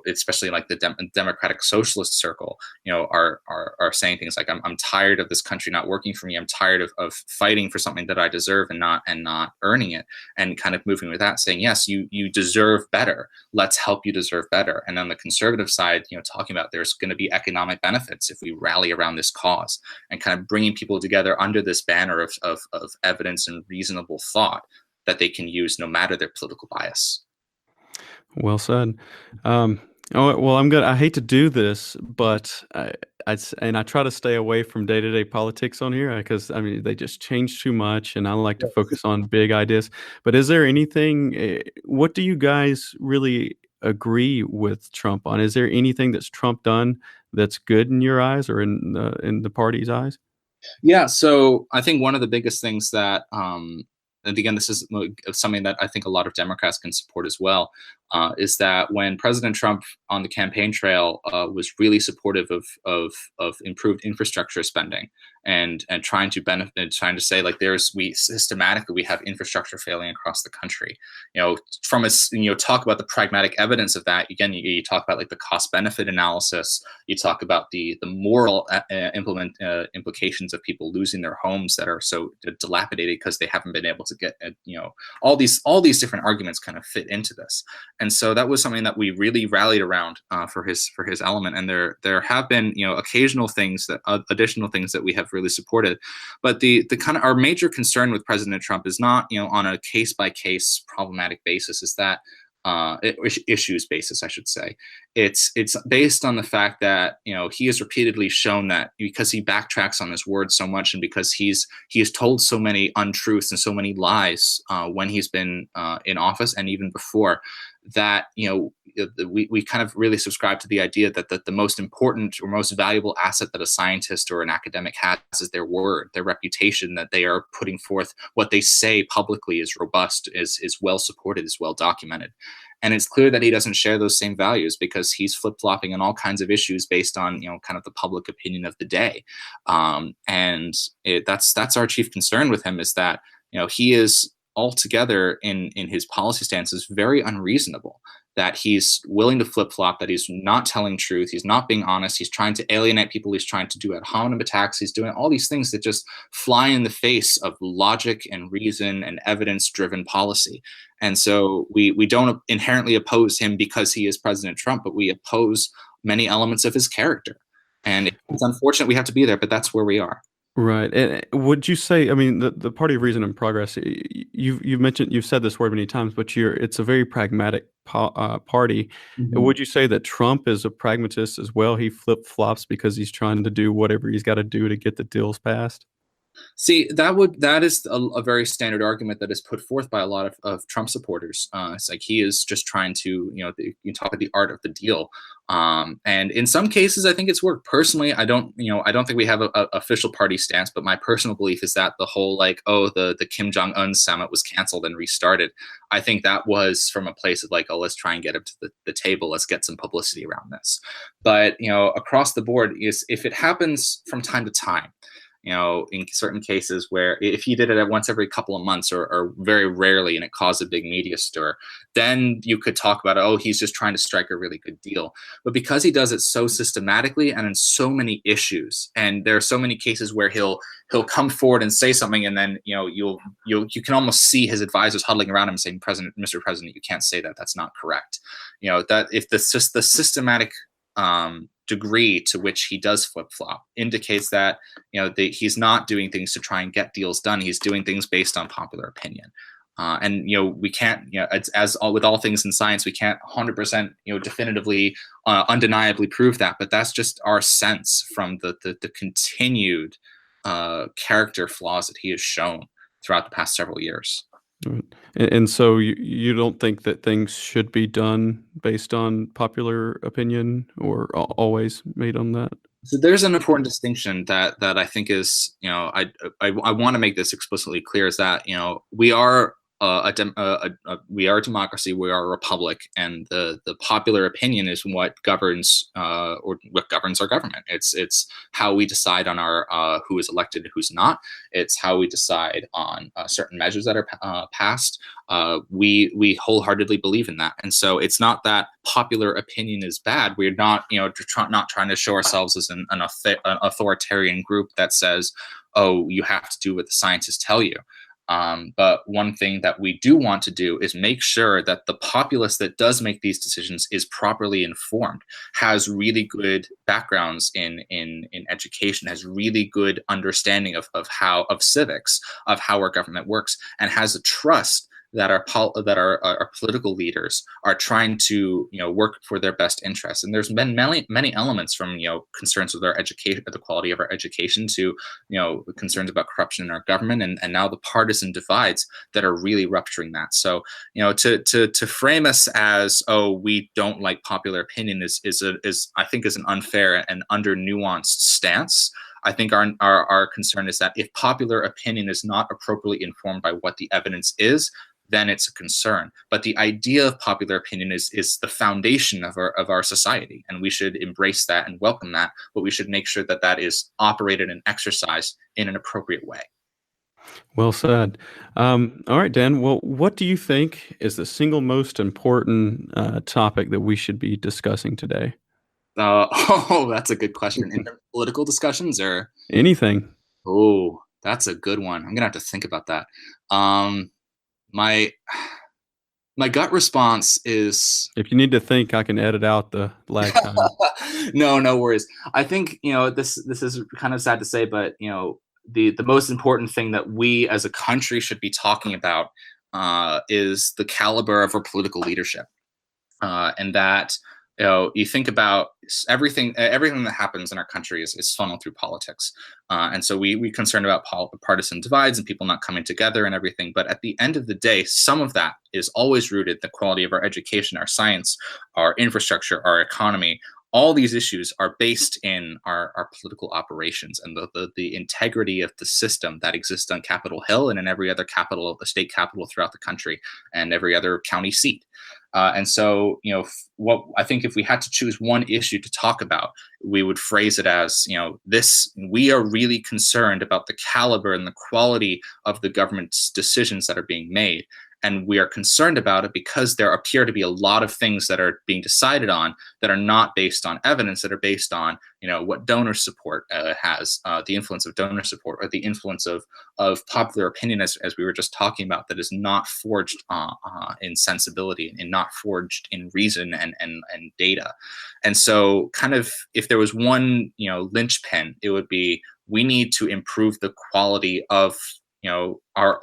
especially like the Democratic Socialist circle, are saying things like, I'm tired of this country not working for me. I'm tired of fighting for something that I deserve and not earning it, and kind of moving with that, saying, yes, you deserve better. Let's help you deserve better. And on the conservative side, talking about there's going to be economic benefits if we rally around this cause, and kind of bringing people together under this banner of evidence and reasonable thought that they can use no matter their political bias. Well said. Well, I'm good. I hate to do this, but I try to stay away from day-to-day politics on here because they just change too much, and I like to focus on big ideas. But is there anything? What do you guys really agree with Trump on? Is there anything that's Trump done that's good in your eyes or in the party's eyes? Yeah, so I think one of the biggest things that, and again, this is something that I think a lot of Democrats can support as well, is that when President Trump on the campaign trail was really supportive of improved infrastructure spending and trying to benefit, trying to say like we have infrastructure failing across the country. From a talk about the pragmatic evidence of that. Again, you talk about like the cost benefit analysis. You talk about the moral implications of people losing their homes that are so dilapidated because they haven't been able to get all these different arguments kind of fit into this. And so that was something that we really rallied around for his element. And there have been occasional things that additional things that we have really supported. But the kind of our major concern with President Trump is not on a case by case problematic basis, is that issues basis, I should say. It's based on the fact that he has repeatedly shown that because he backtracks on his words so much, and because he has told so many untruths and so many lies when he's been in office and even before, that we kind of really subscribe to the idea that the most important or most valuable asset that a scientist or an academic has is their word, their reputation, that they are putting forth what they say publicly is robust, is well supported, is well documented. And it's clear that he doesn't share those same values, because he's flip-flopping on all kinds of issues based on kind of the public opinion of the day. And that's our chief concern with him, is that he is altogether in his policy stances very unreasonable, that he's willing to flip-flop, that he's not telling truth, he's not being honest, he's trying to alienate people, he's trying to do ad hominem attacks, he's doing all these things that just fly in the face of logic and reason and evidence-driven policy. And so we don't inherently oppose him because he is President Trump, but we oppose many elements of his character. And it's unfortunate we have to be there, but that's where we are. Right. And would you say, I mean, the Party of Reason and Progress, you've said this word many times, but it's a very pragmatic party. Mm-hmm. Would you say that Trump is a pragmatist as well? He flip-flops because he's trying to do whatever he's got to do to get the deals passed? See, that is a very standard argument that is put forth by a lot of Trump supporters. It's like he is just trying to, you talk about the art of the deal. And in some cases, I think it's worked. Personally, I don't think we have a official party stance, but my personal belief is that the whole the Kim Jong-un summit was canceled and restarted. I think that was from a place of let's try and get him to the table. Let's get some publicity around this. But, across the board, if it happens from time to time, in certain cases where if he did it once every couple of months or very rarely and it caused a big media stir, then you could talk about, he's just trying to strike a really good deal. But because he does it so systematically and in so many issues, and there are so many cases where he'll come forward and say something, and then you can almost see his advisors huddling around him saying, Mr. President, you can't say that. That's not correct. That if the systematic degree to which he does flip-flop indicates that he's not doing things to try and get deals done. He's doing things based on popular opinion. And we can't, as with all things in science, we can't 100% definitively, undeniably prove that. But that's just our sense from the continued character flaws that he has shown throughout the past several years. Right. And so you don't think that things should be done based on popular opinion, or always made on that? So there's an important distinction that I think is, I want to make this explicitly clear, is that we are we are a democracy, we are a republic, and the popular opinion is what governs or what governs our government. It's how we decide on our who is elected and who's not. It's how we decide on certain measures that are passed. We wholeheartedly believe in that, and so it's not that popular opinion is bad. We're not not trying to show ourselves as an authoritarian group that says, you have to do what the scientists tell you. But one thing that we do want to do is make sure that the populace that does make these decisions is properly informed, has really good backgrounds in education, has really good understanding of civics, of how our government works, and has a trust that our political leaders are trying to work for their best interests. And there's been many elements from concerns with our education, the quality of our education, to concerns about corruption in our government, and now the partisan divides that are really rupturing that. So to frame us as we don't like popular opinion is I think is an unfair and under nuanced stance. I think our concern is that if popular opinion is not appropriately informed by what the evidence is, then it's a concern. But the idea of popular opinion is the foundation of our society, and we should embrace that and welcome that. But we should make sure that that is operated and exercised in an appropriate way. Well said. All right, Dan. Well, what do you think is the single most important topic that we should be discussing today? Oh, that's a good question. In political discussions, or Anything. oh, that's a good one. I'm gonna have to think about that. Um, my my gut response is If you need to think, I can edit out the lag time. no worries. I think this is kind of sad to say, but the most important thing that we as a country should be talking about is the caliber of our political leadership, and that you think about everything that happens in our country is funneled through politics, and so we concerned about partisan divides and people not coming together and everything. But at the end of the day, some of that is always rooted the quality of our education, our science, our infrastructure, our economy. All these issues are based in our political operations and the integrity of the system that exists on Capitol Hill and in every other capital, the state capital throughout the country, and every other county seat. And so, what I think, if we had to choose one issue to talk about, we would phrase it as, we are really concerned about the caliber and the quality of the government's decisions that are being made. And we are concerned about it because there appear to be a lot of things that are being decided on that are not based on evidence, that are based on, what donor support has, the influence of donor support, or the influence of popular opinion, as we were just talking about, that is not forged in sensibility and not forged in reason and data. And so, kind of, if there was one, linchpin, it would be, we need to improve the quality of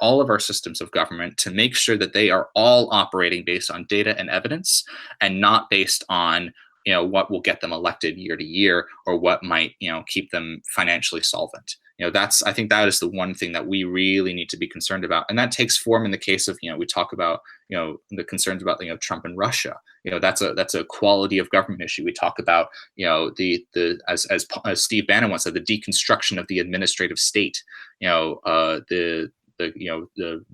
all of our systems of government, to make sure that they are all operating based on data and evidence, and not based on what will get them elected year to year, or what might keep them financially solvent. I think that is the one thing that we really need to be concerned about, and that takes form in the case of we talk about the concerns about Trump and Russia. That's a quality of government issue. We talk about the as Steve Bannon once said, the deconstruction of the administrative state. The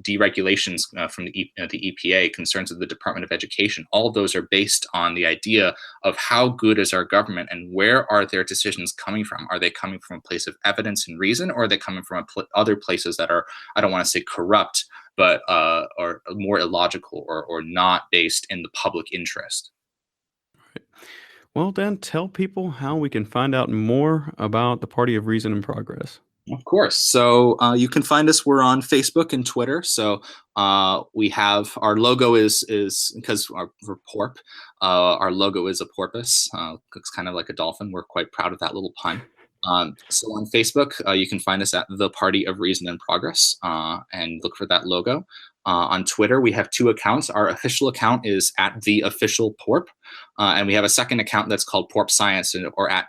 deregulations from the EPA, concerns of the Department of Education. All of those are based on the idea of how good is our government, and where are their decisions coming from? Are they coming from a place of evidence and reason, or are they coming from other places that are, I don't want to say corrupt, but are more illogical, or not based in the public interest? Well, Dan, tell people how we can find out more about the Party of Reason and Progress. Of course. So you can find us. We're on Facebook and Twitter. So we have, our logo is because we're PORP. Our logo is a porpoise. Looks kind of like a dolphin. We're quite proud of that little pun. So on Facebook, you can find us at the Party of Reason and Progress, and look for that logo. On Twitter, we have two accounts. Our official account is at the official PORP, and we have a second account that's called PORP Science, or at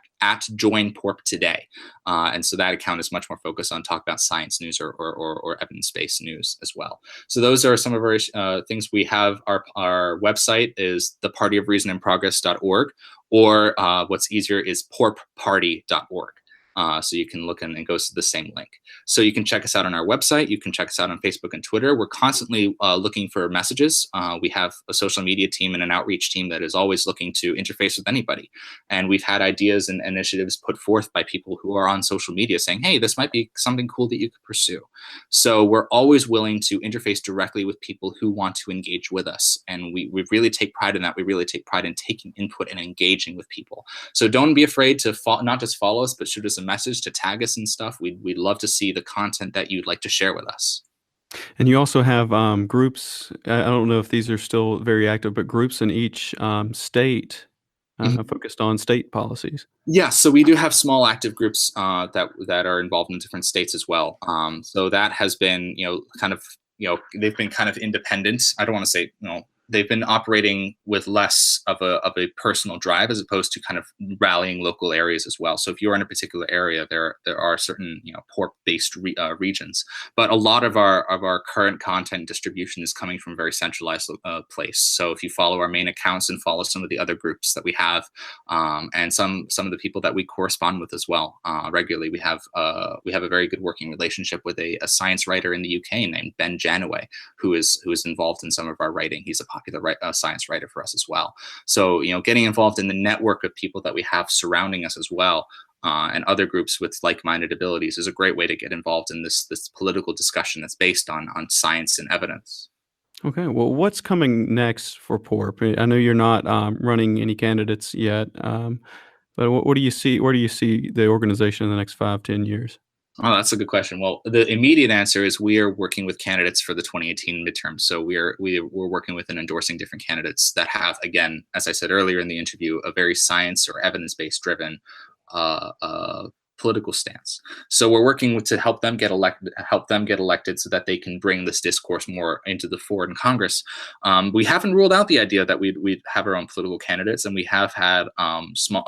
Join PORP Today. And so that account is much more focused on talk about science news, or evidence-based news as well. So those are some of our things. We have our website is thepartyofreasonandprogress.org, or what's easier is porpparty.org. So you can look and it goes to the same link. So you can check us out on our website. You can check us out on Facebook and Twitter. We're constantly looking for messages. We have a social media team and an outreach team that is always looking to interface with anybody. And we've had ideas and initiatives put forth by people who are on social media saying, hey, this might be something cool that you could pursue. So we're always willing to interface directly with people who want to engage with us. And we really take pride in that. We really take pride in taking input and engaging with people. So don't be afraid to not just follow us, but shoot us a message, to tag us and stuff. We'd love to see the content that you'd like to share with us. And you also have groups. I don't know if these are still very active, but groups in each state focused on state policies. Yeah, so we do have small active groups that are involved in different states as well. So that has been, they've been kind of independent. I don't want to say, they've been operating with less of a personal drive as opposed to kind of rallying local areas as well. So if you're in a particular area, there are certain pork-based regions, but a lot of our current content distribution is coming from a very centralized place. So if you follow our main accounts and follow some of the other groups that we have, and some of the people that we correspond with as well regularly, we have a very good working relationship with a science writer in the UK named Ben Janaway, who is involved in some of our writing. He's a popular science writer for us as well. So, getting involved in the network of people that we have surrounding us as well, and other groups with like-minded abilities is a great way to get involved in this political discussion that's based on science and evidence. Okay, well, what's coming next for PORP? I know you're not running any candidates yet, but what do you see? Where do you see the organization in the next 5-10 years? Oh, that's a good question. Well, the immediate answer is we are working with candidates for the 2018 midterms. So we're working with and endorsing different candidates that have, again, as I said earlier in the interview, a very science or evidence-based driven political stance. So we're working to help them get elected so that they can bring this discourse more into the fore in Congress. We haven't ruled out the idea that we'd have our own political candidates, and we have had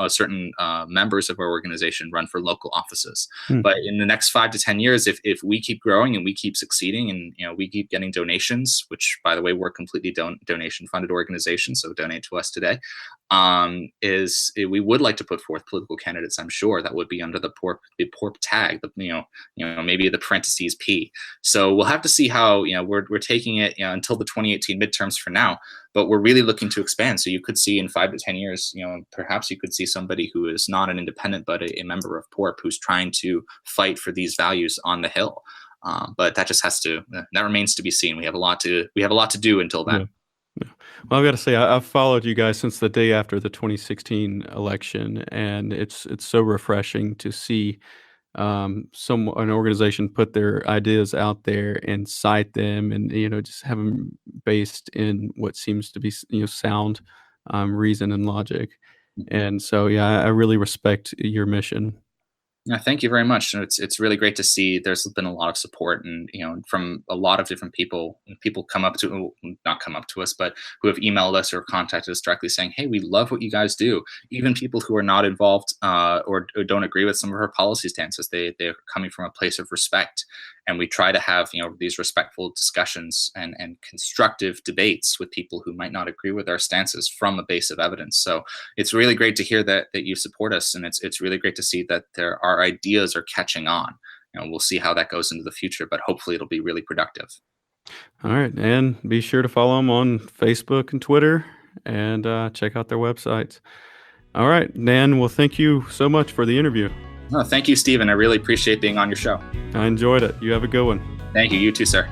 certain members of our organization run for local offices. But in the next 5 to 10 years, if we keep growing and we keep succeeding, and we keep getting donations, which, by the way, we're a completely donation funded organization, so donate to us today. We would like to put forth political candidates. I'm sure that would be under the PORP tag, maybe the parentheses P. So we'll have to see how we're taking it until the 2018 midterms for now. But we're really looking to expand. So you could see in 5 to 10 years, perhaps you could see somebody who is not an independent but a member of PORP who's trying to fight for these values on the Hill. But that remains to be seen. We have a lot to do until then. Yeah. Well, I've got to say, I've followed you guys since the day after the 2016 election, and it's so refreshing to see an organization put their ideas out there and cite them, and just have them based in what seems to be sound reason and logic. And so, yeah, I really respect your mission. Yeah, thank you very much. It's really great to see. There's been a lot of support, and from a lot of different people. People not come up to us, but who have emailed us or contacted us directly, saying, "Hey, we love what you guys do." Even people who are not involved or don't agree with some of our policy stances, they're coming from a place of respect, and we try to have these respectful discussions and constructive debates with people who might not agree with our stances from a base of evidence. So it's really great to hear that you support us, and it's really great to see that our ideas are catching on. We'll see how that goes into the future, but hopefully it'll be really productive. All right, and be sure to follow them on Facebook and Twitter, and check out their websites. All right, Dan, well, thank you so much for the interview. No, thank you, Stephen. I really appreciate being on your show. I enjoyed it. You have a good one. Thank you. You too, sir.